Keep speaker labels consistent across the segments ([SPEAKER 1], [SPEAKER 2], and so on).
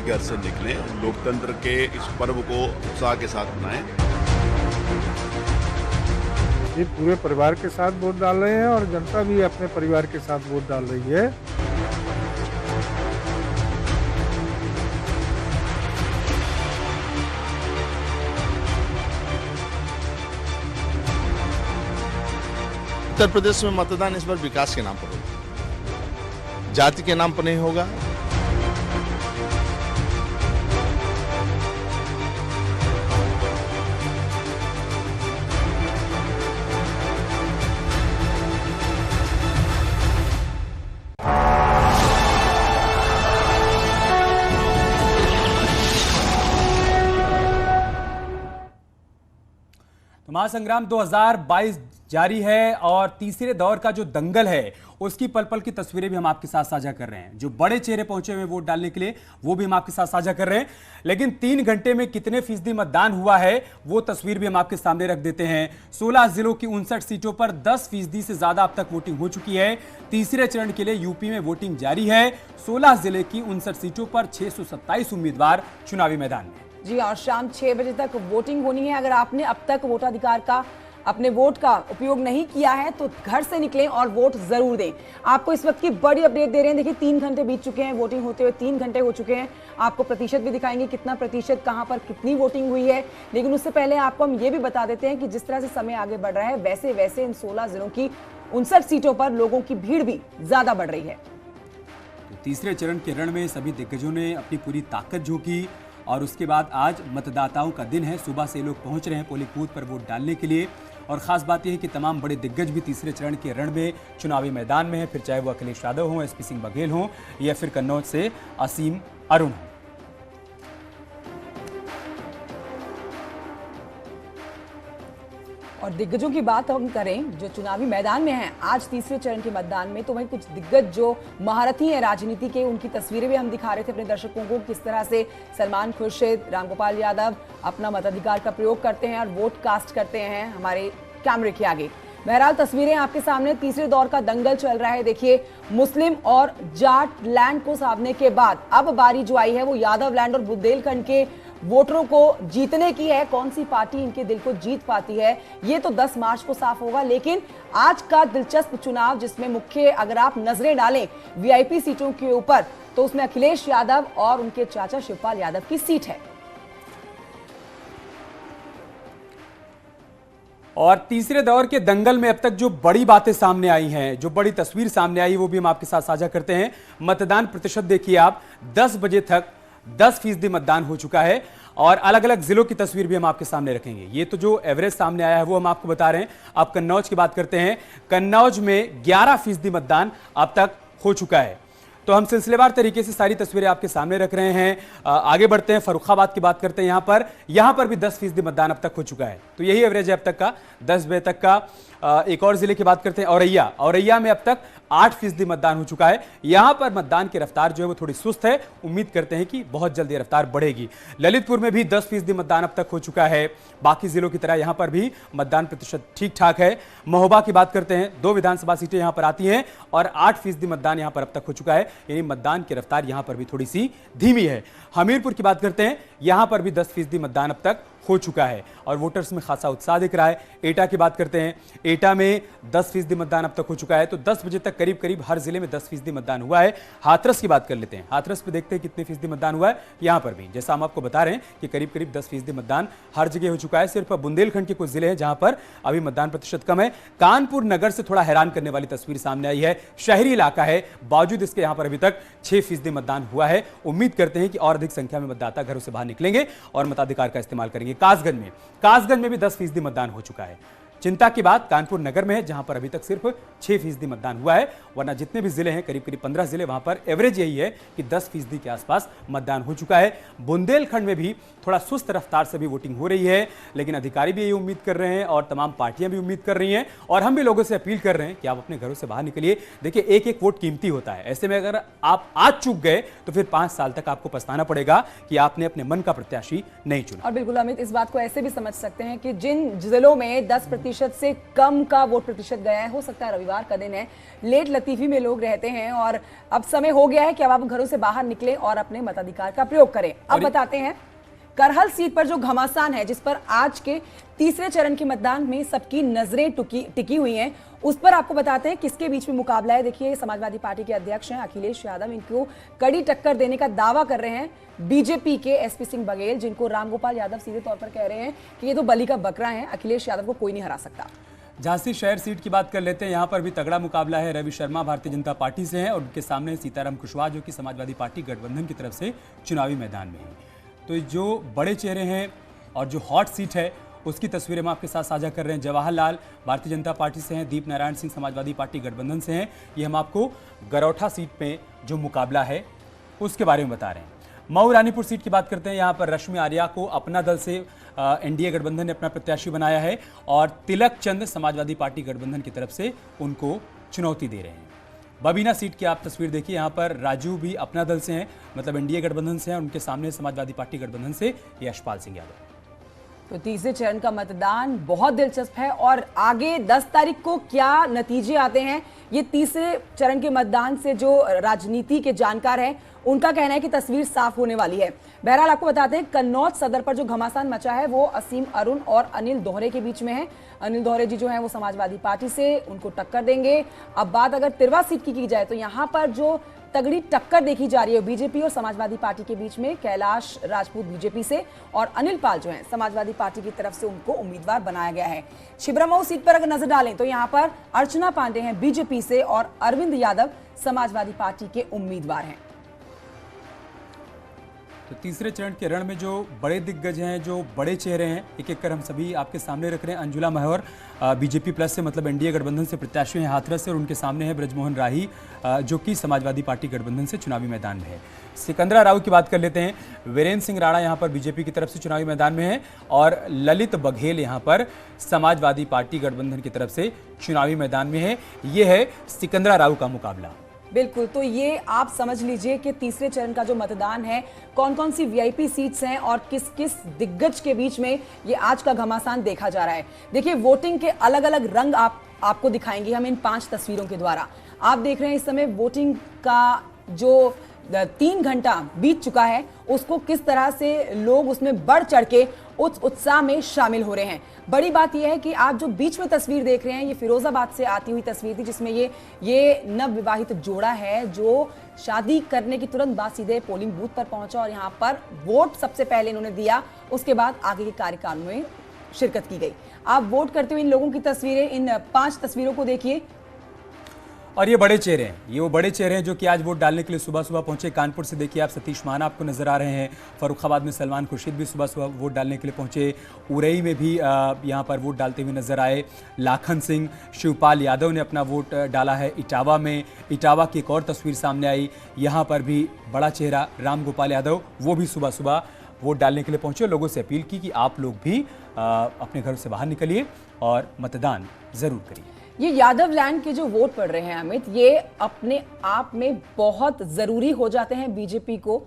[SPEAKER 1] घर से निकलें, लोकतंत्र के इस पर्व को उत्साह के साथ मनाएं।
[SPEAKER 2] ये पूरे परिवार के साथ वोट डाल रहे हैं और जनता भी अपने परिवार के साथ वोट डाल रही है।
[SPEAKER 3] उत्तर प्रदेश में मतदान इस बार विकास के नाम पर होगा, जाति के नाम पर नहीं होगा।
[SPEAKER 4] तो महासंग्राम 2022 जारी है और तीसरे दौर का जो दंगल है उसकी पल पल की तस्वीरें भी हम आपके साथ साझा कर रहे हैं। जो बड़े चेहरे पहुंचे हुए वोट डालने के लिए वो भी हम आपके साथ साझा कर रहे हैं, लेकिन 3 घंटे में कितने फीसदी मतदान हुआ है वो तस्वीर भी हम आपके सामने रख देते हैं। 16 जिलों की 59 सीटों पर 10% से ज्यादा अब तक वोटिंग हो चुकी है। तीसरे चरण के लिए यूपी में वोटिंग जारी है। 16 जिले की 59 सीटों पर 627 उम्मीदवार चुनावी मैदान में।
[SPEAKER 5] जी, और शाम 6 बजे तक वोटिंग होनी है। अगर आपने अब तक वोटाधिकार का अपने वोट का उपयोग नहीं किया है तो घर से निकलें और वोट जरूर दें। आपको इस वक्त की बड़ी अपडेट दे रहे हैं। देखिए 3 घंटे बीत चुके हैं, वोटिंग होते हुए 3 घंटे हो चुके हैं। आपको प्रतिशत भी दिखाएंगे, कितना प्रतिशत कहां पर कितनी वोटिंग हुई है। लेकिन उससे पहले आपको हम ये भी बता देते हैं कि जिस तरह से समय आगे बढ़ रहा है वैसे वैसे इन 16 जिलों की 59 सीटों पर लोगों की भीड़ भी ज्यादा बढ़ रही है।
[SPEAKER 4] तो तीसरे चरण के रण में सभी दिग्गजों ने अपनी पूरी ताकत झोंकी और उसके बाद आज मतदाताओं का दिन है। सुबह से लोग पहुंच रहे हैं पोलिंग बूथ पर वोट डालने के लिए। और खास बात यह है कि तमाम बड़े दिग्गज भी तीसरे चरण के रण में चुनावी मैदान में है, फिर चाहे वो अखिलेश यादव हों, एसपी सिंह बघेल हों या फिर कन्नौज से असीम अरुण हों।
[SPEAKER 5] और दिग्गजों की बात हम करें जो चुनावी मैदान में हैं आज तीसरे चरण के मतदान में, तो वहीं कुछ दिग्गज जो महारथी हैं राजनीति के, उनकी तस्वीरें भी हम दिखा रहे थे अपने दर्शकों को। किस तरह से सलमान खुर्शीद, रामगोपाल यादव अपना मताधिकार का प्रयोग करते हैं और वोट कास्ट करते हैं हमारे कैमरे के आगे। बहरहाल तस्वीरें आपके सामने। तीसरे दौर का दंगल चल रहा है। देखिए मुस्लिम और जाट लैंड को साधने के बाद अब बारी जो आई है वो यादव लैंड और बुंदेलखंड के वोटरों को जीतने की है। कौन सी पार्टी इनके दिल को जीत पाती है ये तो 10 मार्च को साफ होगा। लेकिन आज का दिलचस्प चुनाव जिसमें मुख्य अगर आप नजरें डालें वीआईपी सीटों के ऊपर तो उसमें अखिलेश यादव और उनके चाचा शिवपाल यादव की सीट है।
[SPEAKER 4] और तीसरे दौर के दंगल में अब तक जो बड़ी बातें सामने आई हैं, जो बड़ी तस्वीर सामने आई वो भी हम आपके साथ साझा करते हैं। मतदान प्रतिशत देखिए आप, 10 बजे तक 10% मतदान हो चुका है और अलग अलग जिलों की तस्वीर भी हम आपके सामने रखेंगे। ये तो जो एवरेज सामने आया है वो हम आपको बता रहे हैं। अब कन्नौज की बात करते हैं। कन्नौज में 11% मतदान अब तक हो चुका है। तो हम सिलसिलेवार तरीके से सारी तस्वीरें आपके सामने रख रहे हैं। आगे बढ़ते हैं, फर्रुखाबाद की बात करते हैं। यहां पर भी 10% मतदान अब तक हो चुका है। तो यही एवरेज है अब तक का, 10 बजे तक का। एक और जिले की बात करते हैं, औरैया में अब तक 8% मतदान हो चुका है। यहां पर मतदान की रफ्तार जो है वो थोड़ी सुस्त है। उम्मीद करते हैं कि बहुत जल्दी ये रफ्तार बढ़ेगी। ललितपुर में भी 10% मतदान अब तक हो चुका है। बाकी जिलों की तरह यहां पर भी मतदान प्रतिशत ठीक ठाक है। महोबा की बात करते हैं, 2 विधानसभा सीटें यहां पर आती हैं और 8% मतदान यहां पर अब तक हो चुका है। यानी मतदान की रफ्तार यहां पर भी थोड़ी सी धीमी है। हमीरपुर की बात करते हैं, यहां पर भी 10% मतदान अब तक हो चुका है और वोटर्स में खासा उत्साह दिख रहा है। एटा की बात करते हैं, एटा में 10% मतदान अब तक हो चुका है। तो 10 बजे तक करीब करीब हर जिले में 10% मतदान हुआ है। हाथरस की बात कर लेते हैं, हाथरस पे देखते हैं कितने फीसदी मतदान हुआ है। यहां पर भी जैसा हम आपको बता रहे हैं कि करीब करीब 10% मतदान हर जगह हो चुका है। सिर्फ बुंदेलखंड के कुछ जिले हैं जहां पर अभी मतदान प्रतिशत कम है। कानपुर नगर से थोड़ा हैरान करने वाली तस्वीर सामने आई है। शहरी इलाका है, बावजूद इसके यहां पर अभी तक 6% मतदान हुआ है। उम्मीद करते हैं कि और अधिक संख्या में मतदाता घरों से बाहर निकलेंगे और मताधिकार का इस्तेमाल करेंगे। कासगंज में भी 10% मतदान हो चुका है। चिंता की बात कानपुर नगर में है जहां पर अभी तक सिर्फ 6% मतदान हुआ है, वरना जितने भी जिले हैं करीब करीब 15 जिले, वहां पर एवरेज यही है कि 10% के आसपास मतदान हो चुका है। बुंदेलखंड में भी थोड़ा सुस्त रफ्तार से भी वोटिंग हो रही है, लेकिन अधिकारी भी यही उम्मीद कर रहे हैं और तमाम पार्टियां भी उम्मीद कर रही हैं और हम भी लोगों से अपील कर रहे हैं कि आप अपने घरों से बाहर निकलिए। देखिए एक एक वोट कीमती होता है, ऐसे में अगर आप आज चूक गए तो फिर 5 साल तक आपको पछताना पड़ेगा कि आपने अपने मन का प्रत्याशी नहीं चुना।
[SPEAKER 5] और बिल्कुल अमित, इस बात को ऐसे भी समझ सकते हैं कि जिन जिलों में 10% प्रतिशत से कम का वोट प्रतिशत गया है। हो सकता है रविवार का दिन है, लेट लतीफी में लोग रहते हैं और अब समय हो गया है कि अब आप घरों से बाहर निकलें और अपने मताधिकार का प्रयोग करें। अब बताते हैं करहल सीट पर जो घमासान है, जिस पर आज के तीसरे चरण के मतदान में सबकी नजरें टिकी हुई हैं, उस पर आपको बताते हैं किसके बीच में मुकाबला है। देखिए, समाजवादी पार्टी के अध्यक्ष हैं अखिलेश यादव, इनको कड़ी टक्कर देने का दावा कर रहे हैं बीजेपी के एसपी सिंह बघेल, जिनको रामगोपाल यादव सीधे तौर पर कह रहे हैं कि ये तो बलि का बकरा है, अखिलेश यादव को कोई नहीं हरा सकता।
[SPEAKER 4] झांसी शहर सीट की बात कर लेते हैं। यहाँ पर भी तगड़ा मुकाबला है। रवि शर्मा भारतीय जनता पार्टी से हैं और उनके सामने सीताराम कुशवाहा, जो कि समाजवादी पार्टी गठबंधन की तरफ से चुनावी मैदान में है। तो जो बड़े चेहरे हैं और जो हॉट सीट है, उसकी तस्वीरें हम आपके साथ साझा कर रहे हैं। जवाहरलाल भारतीय जनता पार्टी से हैं, दीप नारायण सिंह समाजवादी पार्टी गठबंधन से हैं। ये हम आपको गरौठा सीट पे जो मुकाबला है उसके बारे में बता रहे हैं। मऊ रानीपुर सीट की बात करते हैं। यहाँ पर रश्मि आर्या को अपना दल से एनडीए गठबंधन ने अपना प्रत्याशी बनाया है और तिलक चंद समाजवादी पार्टी गठबंधन की तरफ से उनको चुनौती दे रहे हैं। बबीना सीट की आप तस्वीर देखिए। यहाँ पर राजू भी अपना दल से हैं, मतलब एनडीए गठबंधन से हैं। उनके सामने समाजवादी पार्टी गठबंधन से यशपाल सिंह यादव।
[SPEAKER 5] तो तीसरे चरण का मतदान बहुत दिलचस्प है और आगे 10 तारीख को क्या नतीजे आते हैं, ये तीसरे चरण के मतदान से जो राजनीति के जानकार हैं उनका कहना है कि तस्वीर साफ होने वाली है। बहरहाल आपको बताते हैं कन्नौज सदर पर जो घमासान मचा है वो असीम अरुण और अनिल दोहरे के बीच में है। अनिल दोहरे जी जो है वो समाजवादी पार्टी से, उनको टक्कर देंगे। अब बात अगर तिरवा सीट की जाए तो यहाँ पर जो तगड़ी टक्कर देखी जा रही है बीजेपी और समाजवादी पार्टी के बीच में, कैलाश राजपूत बीजेपी से और अनिल पाल जो है समाजवादी पार्टी की तरफ से उनको उम्मीदवार बनाया गया है। छिबरामऊ सीट पर अगर नजर डालें तो यहाँ पर अर्चना पांडे हैं बीजेपी से और अरविंद यादव समाजवादी पार्टी के उम्मीदवार हैं।
[SPEAKER 4] तो तीसरे चरण के रण में जो बड़े दिग्गज हैं, जो बड़े चेहरे हैं, एक एक कर हम सभी आपके सामने रख रहे हैं। अंजुला महवर बीजेपी प्लस से, मतलब एनडीए गठबंधन से प्रत्याशी हैं हाथरस से, और उनके सामने है ब्रजमोहन राही जो कि समाजवादी पार्टी गठबंधन से चुनावी मैदान में है। सिकंदरा राव की बात कर लेते हैं। वीरेंद्र सिंह राणा यहाँ पर बीजेपी की तरफ से चुनावी मैदान में है और ललित बघेल यहाँ पर समाजवादी पार्टी गठबंधन की तरफ से चुनावी मैदान में है। ये है सिकंदरा राव का मुकाबला।
[SPEAKER 5] बिल्कुल, तो ये आप समझ लीजिए कि तीसरे चरण का जो मतदान है, कौन कौन सी वीआईपी सीट्स हैं और किस किस दिग्गज के बीच में ये आज का घमासान देखा जा रहा है। देखिए, वोटिंग के अलग अलग रंग आपको दिखाएंगे हम इन 5 तस्वीरों के द्वारा। आप देख रहे हैं इस समय वोटिंग का जो 3 घंटा बीत चुका है, उसको किस तरह से लोग उसमें बढ़ चढ़ के उस उत्साह में शामिल हो रहे हैं। बड़ी बात यह है कि आप जो बीच में तस्वीर देख रहे हैं, ये फिरोजाबाद से आती हुई तस्वीर थी, जिसमें ये नवविवाहित जोड़ा है जो शादी करने की तुरंत बाद सीधे पोलिंग बूथ पर पहुंचा और यहाँ पर वोट सबसे पहले इन्होंने दिया, उसके बाद आगे के कार्यक्रम में शिरकत की गई। आप वोट करते हुए इन लोगों की तस्वीरें, इन 5 तस्वीरों को देखिए।
[SPEAKER 4] और ये बड़े चेहरे हैं, ये वो बड़े चेहरे हैं जो कि आज वोट डालने के लिए सुबह सुबह पहुंचे। कानपुर से देखिए आप सतीश महाना आपको नजर आ रहे हैं। फर्रुखाबाद में सलमान खुर्शीद भी सुबह सुबह वोट डालने के लिए पहुंचे। उरई में भी यहाँ पर वोट डालते हुए नजर आए। लाखन सिंह, शिवपाल यादव ने अपना वोट डाला है। इटावा में, इटावा की एक और तस्वीर सामने आई, यहाँ पर भी बड़ा चेहरा रामगोपाल यादव, वो भी सुबह सुबह वोट डालने के लिए पहुंचे। लोगों से अपील की कि आप लोग भी अपने घरों से बाहर निकलिए और मतदान जरूर करिए।
[SPEAKER 5] ये यादव लैंड के जो वोट पड़ रहे हैं अमित, ये अपने आप में बहुत जरूरी हो जाते हैं बीजेपी को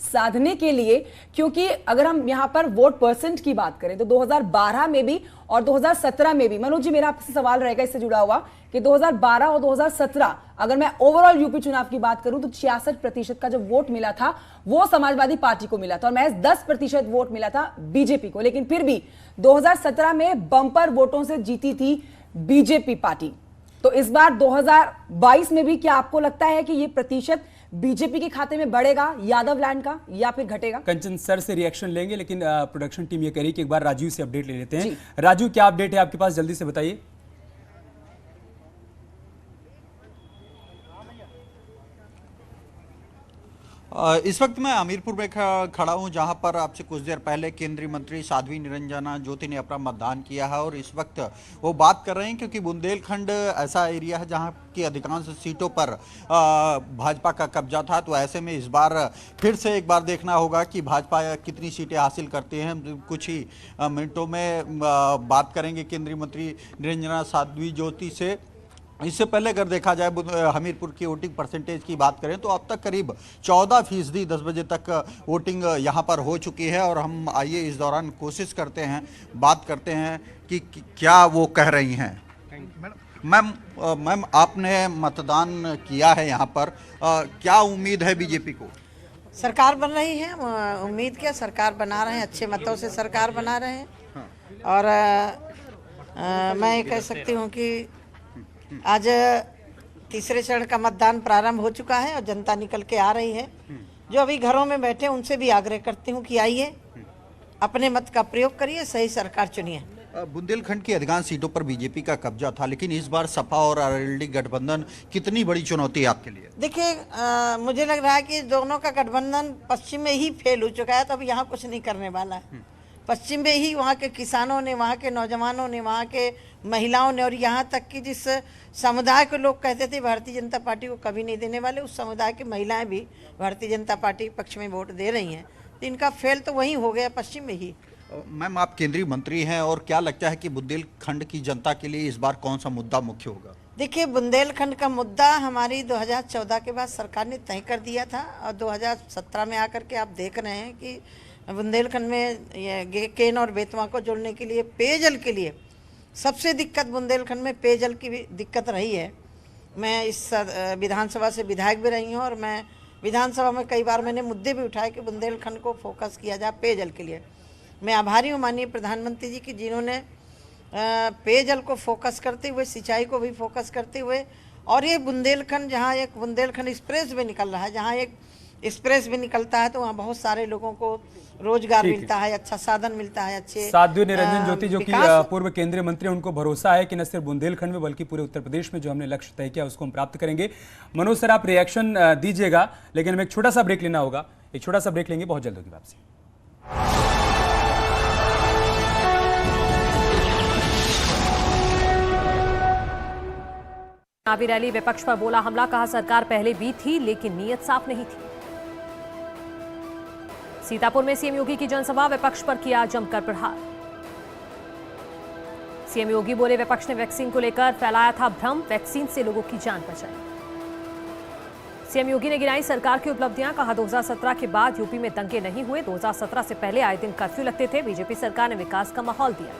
[SPEAKER 5] साधने के लिए, क्योंकि अगर हम यहाँ पर वोट परसेंट की बात करें तो 2012 में भी और 2017 में भी, मनोज जी मेरा आपसे सवाल रहेगा इससे जुड़ा हुआ कि 2012 और 2017 अगर मैं ओवरऑल यूपी चुनाव की बात करूं तो 66% का जो वोट मिला था वो समाजवादी पार्टी को मिला था और महज 10% वोट मिला था बीजेपी को। लेकिन फिर भी 2017 में बंपर वोटों से जीती थी बीजेपी पार्टी। तो इस बार 2022 में भी क्या आपको लगता है कि ये प्रतिशत बीजेपी के खाते में बढ़ेगा यादव लैंड का, या फिर घटेगा?
[SPEAKER 4] कंचन सर से रिएक्शन लेंगे, लेकिन प्रोडक्शन टीम ये कह रही कि एक बार राजू से अपडेट ले लेते हैं। राजू, क्या अपडेट है आपके पास, जल्दी से बताइए।
[SPEAKER 6] इस वक्त मैं हमीरपुर में खड़ा हूं, जहां पर आपसे कुछ देर पहले केंद्रीय मंत्री साध्वी निरंजना ज्योति ने अपना मतदान किया है और इस वक्त वो बात कर रहे हैं, क्योंकि बुंदेलखंड ऐसा एरिया है जहां की अधिकांश सीटों पर भाजपा का कब्जा था। तो ऐसे में इस बार फिर से एक बार देखना होगा कि भाजपा कितनी सीटें हासिल करती हैं। हम कुछ ही मिनटों में बात करेंगे केंद्रीय मंत्री निरंजना साध्वी ज्योति से इससे पहले अगर देखा जाए हमीरपुर की वोटिंग परसेंटेज की बात करें तो अब तक करीब 14% 10 बजे तक वोटिंग यहां पर हो चुकी है। और हम आइए इस दौरान कोशिश करते हैं, बात करते हैं कि क्या वो कह रही हैं। मैम आपने मतदान किया है यहाँ पर, क्या उम्मीद है बीजेपी को?
[SPEAKER 7] सरकार बन रही है, उम्मीद क्या, सरकार बना रहे हैं, अच्छे मतों से सरकार बना रहे हैं। और मैं ये कह सकती हूँ कि आज तीसरे चरण का मतदान प्रारंभ हो चुका है और जनता निकल के आ रही है। जो अभी घरों में बैठे उनसे भी आग्रह करती हूँ कि आइए, अपने मत का प्रयोग करिए, सही सरकार चुनिए।
[SPEAKER 6] बुंदेलखंड की अधिकांश सीटों पर बीजेपी का कब्जा था, लेकिन इस बार सपा और आरएलडी गठबंधन कितनी बड़ी चुनौती है आपके लिए?
[SPEAKER 7] देखिए, मुझे लग रहा है कि दोनों का गठबंधन पश्चिम में ही फेल हो चुका है, तो अब यहाँ कुछ नहीं करने वाला है। पश्चिम में ही वहाँ के किसानों ने, वहाँ के नौजवानों ने, वहाँ के महिलाओं ने, और यहाँ तक कि जिस समुदाय के लोग कहते थे भारतीय जनता पार्टी को कभी नहीं देने वाले, उस समुदाय की महिलाएं भी भारतीय जनता पार्टी के पक्ष में वोट दे रही हैं। तो इनका फेल तो वहीं हो गया, पश्चिम में ही।
[SPEAKER 6] मैम आप केंद्रीय मंत्री हैं, और क्या लगता है कि बुंदेलखंड की जनता के लिए इस बार कौन सा मुद्दा मुख्य होगा?
[SPEAKER 7] देखिए, बुंदेलखंड का मुद्दा हमारी 2014 के बाद सरकार ने तय कर दिया था, और 2017 में आकर के आप देख रहे हैं कि बुंदेलखंड में केन और बेतवा को जोड़ने के लिए, पेयजल के लिए सबसे दिक्कत बुंदेलखंड में पेयजल की भी दिक्कत रही है। मैं इस विधानसभा से विधायक भी रही हूँ, और मैं विधानसभा में कई बार मैंने मुद्दे भी उठाए कि बुंदेलखंड को फोकस किया जाए पेयजल के लिए। मैं आभारी हूँ माननीय प्रधानमंत्री जी की, जिन्होंने पेयजल को फोकस करते हुए, सिंचाई को भी फोकस करते हुए, और ये बुंदेलखंड, जहाँ एक बुंदेलखंड एक्सप्रेस भी निकल रहा है, जहाँ एक एक्सप्रेस भी निकलता है, तो वहाँ बहुत सारे लोगों को रोजगार मिलता है, अच्छा साधन मिलता है, अच्छे।
[SPEAKER 4] साध्वी निरंजन ज्योति जो कि पूर्व केंद्रीय मंत्री, उनको भरोसा है कि न सिर्फ बुंदेलखंड में बल्कि पूरे उत्तर प्रदेश में जो हमने लक्ष्य तय किया उसको हम प्राप्त करेंगे। मनोज सर, आप रिएक्शन दीजिएगा, लेकिन हमें एक छोटा सा ब्रेक लेना होगा। एक छोटा सा ब्रेक लेंगे, बहुत जल्द होगी वापसी।
[SPEAKER 8] चुनावी रैली, विपक्ष पर बोला हमला, कहा सरकार पहले भी थी लेकिन नीयत साफ नहीं थी। सीतापुर में सीएम योगी की जनसभा, विपक्ष पर किया जमकर प्रहार। सीएम योगी बोले विपक्ष ने वैक्सीन को लेकर फैलाया था भ्रम, वैक्सीन से लोगों की जान बचाई। सीएम योगी ने गिनाई सरकार की उपलब्धियां, कहा 2017 के बाद यूपी में दंगे नहीं हुए, 2017 से पहले आए दिन कर्फ्यू लगते थे, बीजेपी सरकार ने विकास का माहौल दिया।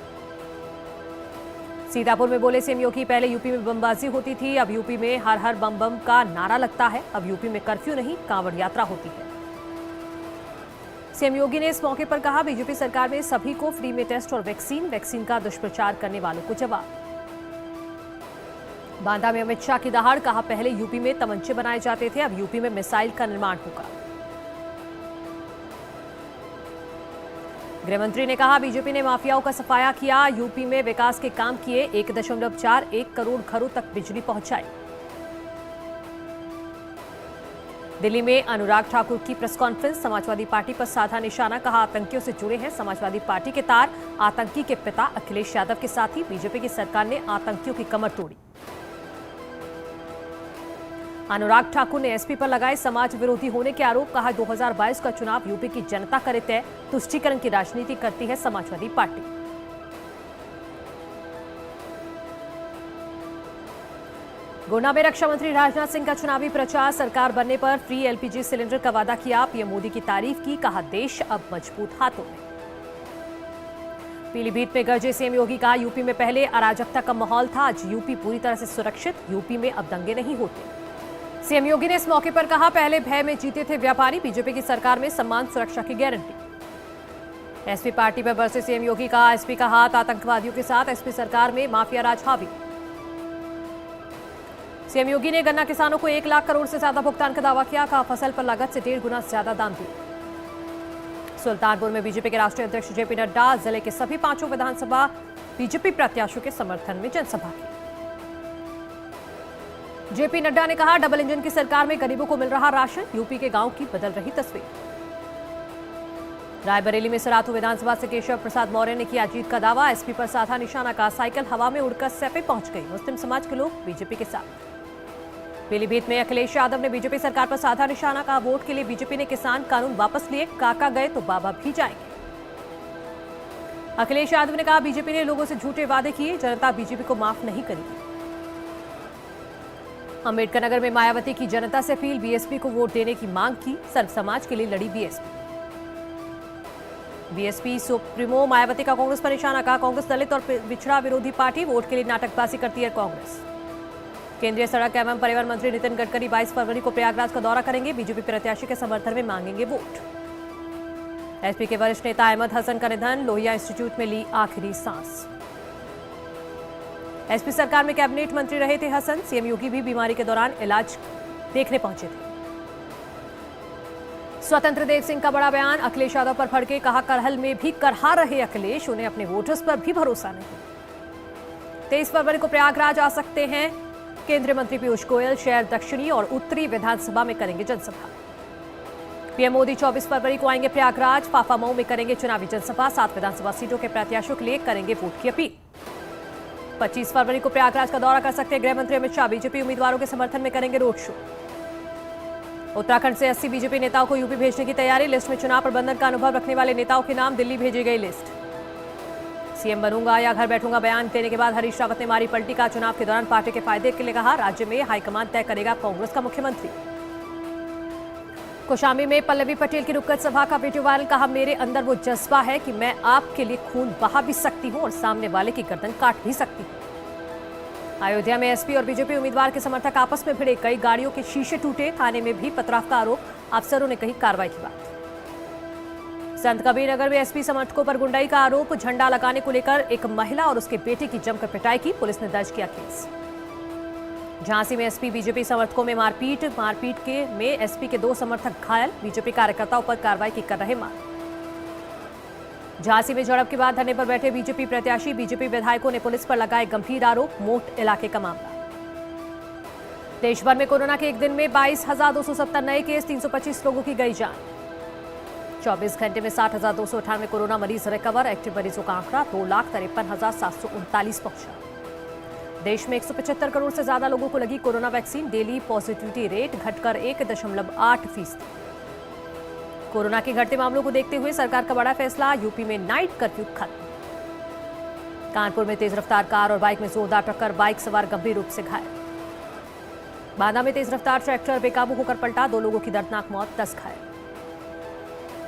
[SPEAKER 8] सीतापुर में बोले सीएम योगी पहले यूपी में बमबाजी होती थी, अब यूपी में हर हर बम बम का नारा लगता है, अब यूपी में कर्फ्यू नहीं, कांवड़ यात्रा होती है। सीएम योगी ने इस मौके पर कहा बीजेपी सरकार में सभी को फ्री में टेस्ट और वैक्सीन का दुष्प्रचार करने वालों को जवाब। बांदा में अमित शाह की दहाड़, कहा पहले यूपी में तमंचे बनाए जाते थे, अब यूपी में मिसाइल का निर्माण होगा। गृहमंत्री ने कहा बीजेपी ने माफियाओं का सफाया किया, यूपी में विकास के काम किए, 1.41 करोड़ घरों तक बिजली पहुंचाई। दिल्ली में अनुराग ठाकुर की प्रेस कॉन्फ्रेंस, समाजवादी पार्टी पर साधा निशाना, कहा आतंकियों से जुड़े हैं समाजवादी पार्टी के तार, आतंकी के पिता अखिलेश यादव के साथ ही बीजेपी की सरकार ने आतंकियों की कमर तोड़ी। अनुराग ठाकुर ने एसपी पर लगाए समाज विरोधी होने के आरोप, कहा 2022 का चुनाव यूपी की जनता करे तय, तुष्टीकरण की राजनीति करती है समाजवादी पार्टी। गुना में रक्षा मंत्री राजनाथ सिंह का चुनावी प्रचार, सरकार बनने पर फ्री एलपीजी सिलेंडर का वादा किया, पीएम मोदी की तारीफ की, कहा देश अब मजबूत हाथों में। पीलीभीत में गरजे सीएम योगी, कहा यूपी में पहले अराजकता का माहौल था, आज यूपी पूरी तरह से सुरक्षित, यूपी में अब दंगे नहीं होते। सीएम योगी ने इस मौके पर कहा पहले भय में जीते थे व्यापारी, बीजेपी की सरकार में सम्मान सुरक्षा की गारंटी। एसपी पार्टी पर बरसे सीएम योगी, कहा एसपी का हाथ आतंकवादियों के साथ, एसपी सरकार में माफिया राज हावी। सीएम योगी ने गन्ना किसानों को 1 लाख करोड़ से ज्यादा भुगतान का दावा किया, कहा फसल पर लागत से 1.5 गुना ज्यादा दाम दिए। सुल्तानपुर में बीजेपी के राष्ट्रीय अध्यक्ष जेपी नड्डा, जिले के सभी 5 विधानसभा बीजेपी प्रत्याशियों के समर्थन में जनसभा की। जेपी नड्डा ने कहा डबल इंजन की सरकार में गरीबों को मिल रहा राशन, यूपी के गांव की बदल रही तस्वीर। रायबरेली में सराथू विधानसभा से केशव प्रसाद मौर्य ने किया जीत का दावा, एसपी पर साधा निशाना, का साइकिल हवा में उड़कर सैफे पहुंच गई, मुस्लिम समाज के लोग बीजेपी के साथ। पीलीभीत में अखिलेश यादव ने बीजेपी सरकार पर साधा निशाना, कहा वोट के लिए बीजेपी ने किसान कानून वापस लिए, काका गए तो बाबा भी जाएंगे। अखिलेश यादव ने कहा बीजेपी ने लोगों से झूठे वादे किए, जनता बीजेपी को माफ नहीं करेगी। अंबेडकर नगर में मायावती की जनता से अपील, बीएसपी को वोट देने की मांग की, सर्व समाज के लिए लड़ी बीएसपी सुप्रीमो मायावती का कांग्रेस पर निशाना, कहा कांग्रेस दलित और पिछड़ा विरोधी पार्टी, वोट के लिए नाटकबाजी करती है कांग्रेस। केंद्रीय सड़क एवं परिवहन मंत्री नितिन गडकरी 22 फरवरी को प्रयागराज का दौरा करेंगे, बीजेपी प्रत्याशी के समर्थन में मांगेंगे वोट। एसपी के वरिष्ठ नेता अहमद हसन का निधन, लोहिया इंस्टीट्यूट में ली आखिरी सांस। एसपी सरकार में कैबिनेट मंत्री रहे थे हसन, सीएम योगी भी बीमारी के दौरान इलाज देखने पहुंचे थे। स्वतंत्र देव सिंह का बड़ा बयान, अखिलेश यादव पर भड़के, कहा करहल में भी करहा रहे अखिलेश, उन्हें अपने वोटर्स पर भी भरोसा नहीं। 23 फरवरी को प्रयागराज आ सकते हैं केंद्रीय मंत्री पीयूष गोयल, शहर दक्षिणी और उत्तरी विधानसभा में करेंगे जनसभा। पीएम मोदी 24 फरवरी को आएंगे प्रयागराज, फाफामऊ में करेंगे चुनावी जनसभा, 7 विधानसभा सीटों के प्रत्याशियों के लिए करेंगे वोट की अपील। 25 फरवरी को प्रयागराज का दौरा कर सकते हैं गृह मंत्री अमित शाह, बीजेपी उम्मीदवारों के समर्थन में करेंगे रोड शो। उत्तराखंड से 80 बीजेपी नेताओं को यूपी भेजने की तैयारी, लिस्ट में चुनाव प्रबंधन का अनुभव रखने वाले नेताओं के नाम, दिल्ली भेजी गई लिस्ट। सीएम बनूंगा या घर बैठूंगा बयान देने के बाद हरीश रावत ने मारी पलटी, का चुनाव के दौरान पार्टी के फायदे के लिए कहा, राज्य में हाईकमान तय करेगा कांग्रेस का मुख्यमंत्री। कौशाम्बी में पल्लवी पटेल की नुक्कड़ सभा का वीडियो वायरल, कहा मेरे अंदर वो जज्बा है कि मैं आपके लिए खून बहा भी सकती हूं और सामने वाले की गर्दन काट भी सकती हूं। अयोध्या में एसपी और बीजेपी उम्मीदवार के समर्थक आपस में भिड़े, कई गाड़ियों के शीशे टूटे, थाने में भी पथराव का आरोप, अफसरों ने कही कार्रवाई की बात। संत कबीर नगर में एसपी समर्थकों पर गुंडाई का आरोप, झंडा लगाने को लेकर एक महिला और उसके बेटे की जमकर पिटाई की, पुलिस ने दर्ज किया केस। झांसी में एसपी बीजेपी समर्थकों में मारपीट के में एसपी के 2 समर्थक घायल, बीजेपी कार्यकर्ताओं पर कार्रवाई की कर रहे मांग। झांसी में झड़प के बाद धरने पर बैठे बीजेपी प्रत्याशी, बीजेपी विधायकों ने पुलिस पर लगाए गंभीर आरोप, मोट इलाके का मामला। देश भर में कोरोना के एक दिन में 22,270 नए केस, 325 लोगों की गई जान। 24 घंटे में 60,298 कोरोना मरीज रिकवर, एक्टिव मरीजों का आंकड़ा 2,53,739 पहुंचा। देश में 175 करोड़ से ज्यादा लोगों को लगी corona vaccine, daily positivity rate घटकर 1.8%। कोरोना के घटते मामलों को देखते हुए सरकार का बड़ा फैसला, यूपी में नाइट कर्फ्यू खत्म। कानपुर में तेज रफ्तार कार और बाइक में जोरदार टक्कर, बाइक सवार गंभीर रूप से घायल। बांदा में तेज रफ्तार ट्रैक्टर बेकाबू होकर पलटा, 2 लोगों की दर्दनाक मौत, 10 घायल।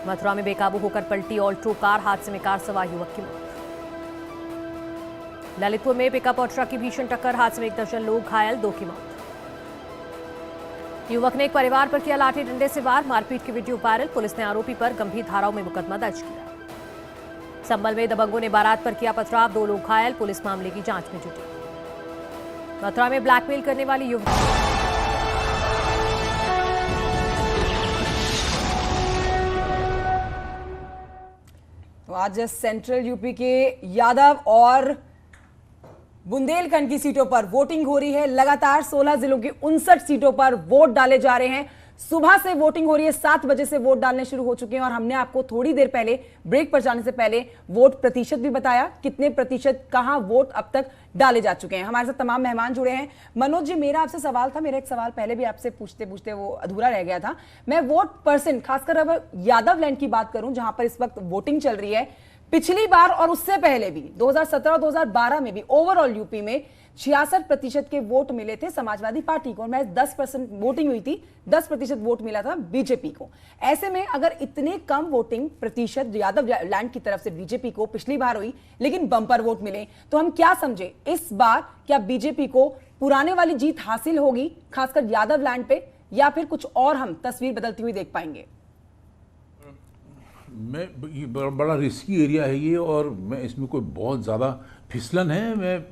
[SPEAKER 8] मथुरा में बेकाबू होकर पलटी ऑल्टो कार, हादसे में कार सवार युवक की मौत। ललितपुर में पिकअप और ट्रक की भीषण टक्कर, हादसे में 1 दर्जन लोग घायल, 2 की मौत। युवक ने एक परिवार पर किया लाठी डंडे से वार, मारपीट की वीडियो वायरल, पुलिस ने आरोपी पर गंभीर धाराओं में मुकदमा दर्ज किया। संभल में दबंगों ने बारात पर किया पथराव, 2 लोग घायल, पुलिस मामले की जांच में जुटी। मथुरा में ब्लैकमेल करने वाली युवती
[SPEAKER 5] तो आज सेंट्रल यूपी के यादव और बुंदेलखंड की सीटों पर वोटिंग हो रही है। लगातार 16 जिलों की 59 सीटों पर वोट डाले जा रहे हैं। सुबह से वोटिंग हो रही है, 7 बजे से वोट डालने शुरू हो चुके हैं और हमने आपको थोड़ी देर पहले ब्रेक पर जाने से पहले वोट प्रतिशत भी बताया, कितने प्रतिशत कहां वोट अब तक डाले जा चुके हैं। हमारे साथ तमाम मेहमान जुड़े हैं। मनोज जी, मेरा आपसे सवाल था, मेरा एक सवाल पहले भी आपसे पूछते पूछते वो अधूरा रह गया था। मैं वोट परसेंट, खासकर अब यादव लैंड की बात करूं जहां पर इस वक्त वोटिंग चल रही है, पिछली बार और उससे पहले भी 2017 और 2012 में भी ओवरऑल यूपी में 66% के वोट मिले थे समाजवादी पार्टी को और मैं 10% वोटिंग हुई थी, 10% वोट मिला था बीजेपी को। ऐसे में अगर इतने कम वोटिंग प्रतिशत यादव लैंड की तरफ से बीजेपी को पिछली बार हुई लेकिन बम्पर वोट मिले, तो हम क्या समझे इस बार क्या बीजेपी को पुराने वाली जीत हासिल होगी खासकर यादव लैंड पे, या फिर कुछ और हम तस्वीर बदलती हुई देख पाएंगे?
[SPEAKER 9] ये बड़ा रिस्की एरिया है ये, और मैं इसमें कोई बहुत ज़्यादा फिसलन है, मैं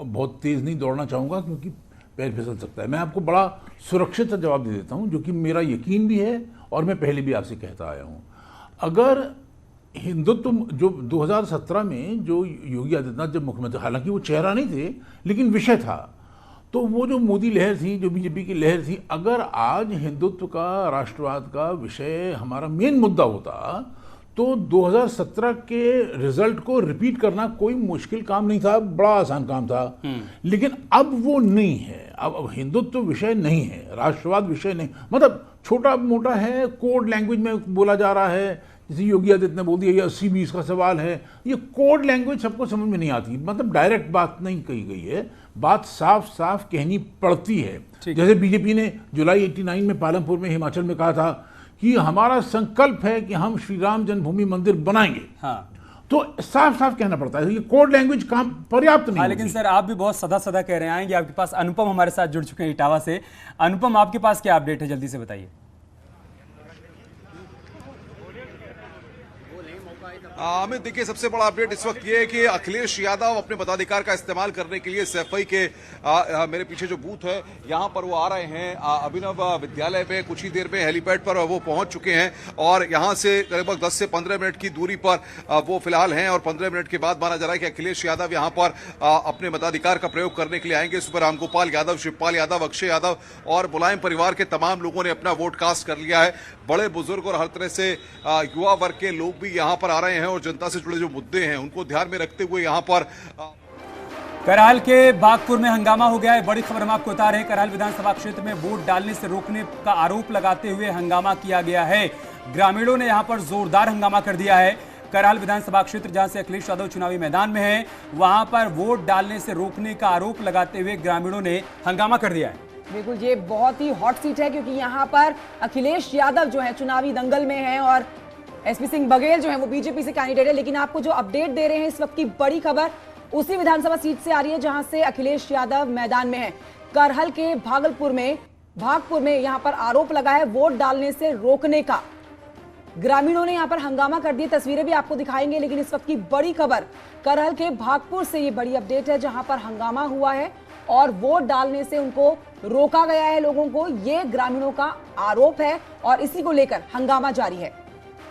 [SPEAKER 9] बहुत तेज़ नहीं दौड़ना चाहूँगा क्योंकि पैर फिसल सकता है। मैं आपको बड़ा सुरक्षित जवाब दे देता हूँ जो कि मेरा यकीन भी है और मैं पहले भी आपसे कहता आया हूँ। अगर हिंदुत्व जो 2017 में जो योगी आदित्यनाथ जब मुख्यमंत्री, हालांकि वो चेहरा नहीं थे लेकिन विषय था, तो वो जो मोदी लहर थी, जो बीजेपी की लहर थी, अगर आज हिंदुत्व का, राष्ट्रवाद का विषय हमारा मेन मुद्दा होता तो 2017 के रिजल्ट को रिपीट करना कोई मुश्किल काम नहीं था, बड़ा आसान काम था। लेकिन अब वो नहीं है, अब हिंदुत्व विषय नहीं है, राष्ट्रवाद विषय नहीं, मतलब छोटा मोटा है, कोड लैंग्वेज में बोला जा रहा है, जैसे योगी आदित्यनाथ ने बोल दिया ये 80-20 का सवाल है, ये कोड लैंग्वेज सबको समझ में नहीं आती, मतलब डायरेक्ट बात नहीं कही गई है, बात साफ साफ कहनी पड़ती है। जैसे बीजेपी ने जुलाई 89 में पालमपुर में हिमाचल में कहा था कि हमारा संकल्प है कि हम श्री राम जन्मभूमि मंदिर बनाएंगे।
[SPEAKER 4] हाँ।
[SPEAKER 9] तो साफ साफ कहना पड़ता है, ये कोड लैंग्वेज काम पर्याप्त नहीं।
[SPEAKER 4] लेकिन सर आप भी बहुत सदा सदा कह रहे हैं। आएंगे आपके पास अनुपम हमारे साथ जुड़ चुके हैं इटावा से। अनुपम, आपके पास क्या अपडेट है, जल्दी से बताइए।
[SPEAKER 10] अमित, देखिए सबसे बड़ा अपडेट इस वक्त ये है कि अखिलेश यादव अपने मताधिकार का इस्तेमाल करने के लिए सैफई के मेरे पीछे जो बूथ है यहां पर वो आ रहे हैं। अभिनव विद्यालय में कुछ ही देर में हेलीपैड पर वो पहुंच चुके हैं और यहां से लगभग 10 से 15 मिनट की दूरी पर वो फिलहाल हैं और 15 मिनट के बाद माना जा रहा है कि अखिलेश यादव यहां पर अपने मताधिकार का प्रयोग करने के लिए आएंगे। इस पर रामगोपाल यादव, शिवपाल यादव, अक्षय यादव और मुलायम परिवार के तमाम लोगों ने अपना वोट कास्ट कर लिया है। बड़े बुजुर्ग और हर तरह से युवा वर्ग के लोग भी यहां पर आ रहे हैं और जनता से जुड़े जो मुद्दे हैं उनको ध्यान में रखते हुए यहां पर
[SPEAKER 4] करहाल के बागपुर में हंगामा हो गया है। बड़ी खबर हम आपको बता रहे हैं। करहाल विधानसभा क्षेत्र में वोट डालने से रोकने का आरोप लगाते हुए हंगामा किया गया है। ग्रामीणों ने यहां पर जोरदार हंगामा कर दिया है। करहाल विधानसभा क्षेत्र जहां से अखिलेश यादव चुनावी मैदान में है, वहां पर वोट डालने से रोकने का आरोप लगाते हुए ग्रामीणों ने हंगामा कर दिया है।
[SPEAKER 5] बिल्कुल, ये बहुत ही हॉट सीट है क्योंकि यहाँ पर अखिलेश यादव जो है चुनावी दंगल में है और एसपी सिंह बघेल जो है वो बीजेपी से कैंडिडेट है। लेकिन आपको जो अपडेट दे रहे हैं इस वक्त की बड़ी खबर उसी विधानसभा सीट से आ रही है जहां से अखिलेश यादव मैदान में है। करहल के भागपुर में यहां पर आरोप लगा है वोट डालने से रोकने का। ग्रामीणों ने यहां पर हंगामा कर दिया। तस्वीरें भी आपको दिखाएंगे, लेकिन इस वक्त की बड़ी खबर करहल के भागपुर से ये बड़ी अपडेट है जहां पर हंगामा हुआ है और वोट डालने से उनको रोका गया है। लोगों को ये ग्रामीणों का आरोप है और इसी को लेकर हंगामा जारी है।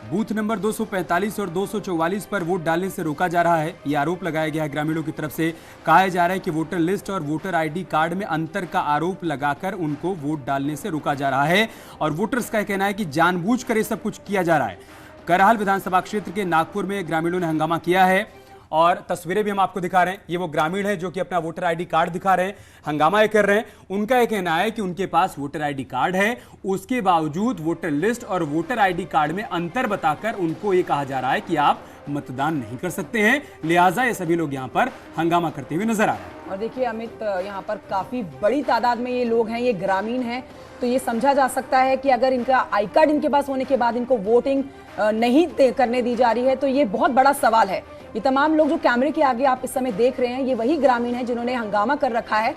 [SPEAKER 4] बूथ नंबर 245 और 244 पर वोट डालने से रोका जा रहा है, यह आरोप लगाया गया है ग्रामीणों की तरफ से। कहा जा रहा है कि वोटर लिस्ट और वोटर आईडी कार्ड में अंतर का आरोप लगाकर उनको वोट डालने से रोका जा रहा है और वोटर्स का कहना है कि जानबूझकर ये सब कुछ किया जा रहा है। करहाल विधानसभा क्षेत्र के नागपुर में ग्रामीणों ने हंगामा किया है और तस्वीरें भी हम आपको दिखा रहे हैं। ये वो ग्रामीण है जो कि अपना वोटर आईडी कार्ड दिखा रहे हैं, हंगामा ये कर रहे हैं। उनका यह कहना है कि उनके पास वोटर आईडी कार्ड है, उसके बावजूद वोटर लिस्ट और वोटर आईडी कार्ड में अंतर बताकर उनको ये कहा जा रहा है कि आप मतदान नहीं कर सकते हैं। लिहाजा ये सभी लोग यहाँ पर हंगामा करते हुए नजर आ रहे हैं।
[SPEAKER 5] और देखिए अमित, यहाँ पर काफी बड़ी तादाद में ये लोग हैं, ये ग्रामीण हैं, तो ये समझा जा सकता है कि अगर इनका आई कार्ड इनके पास होने के बाद इनको वोटिंग नहीं करने दी जा रही है तो ये बहुत बड़ा सवाल है। ये तमाम लोग जो कैमरे के आगे आप इस समय देख रहे हैं ये वही ग्रामीण हैं जिन्होंने हंगामा कर रखा है।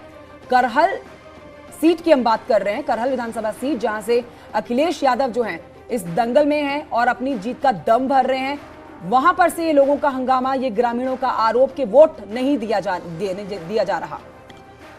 [SPEAKER 5] करहल सीट की हम बात कर रहे हैं, करहल विधानसभा सीट जहां से अखिलेश यादव जो हैं इस दंगल में हैं और अपनी जीत का दम भर रहे हैं। वहां पर से ये लोगों का हंगामा, ये ग्रामीणों का आरोप कि वोट नहीं दिया जा रहा।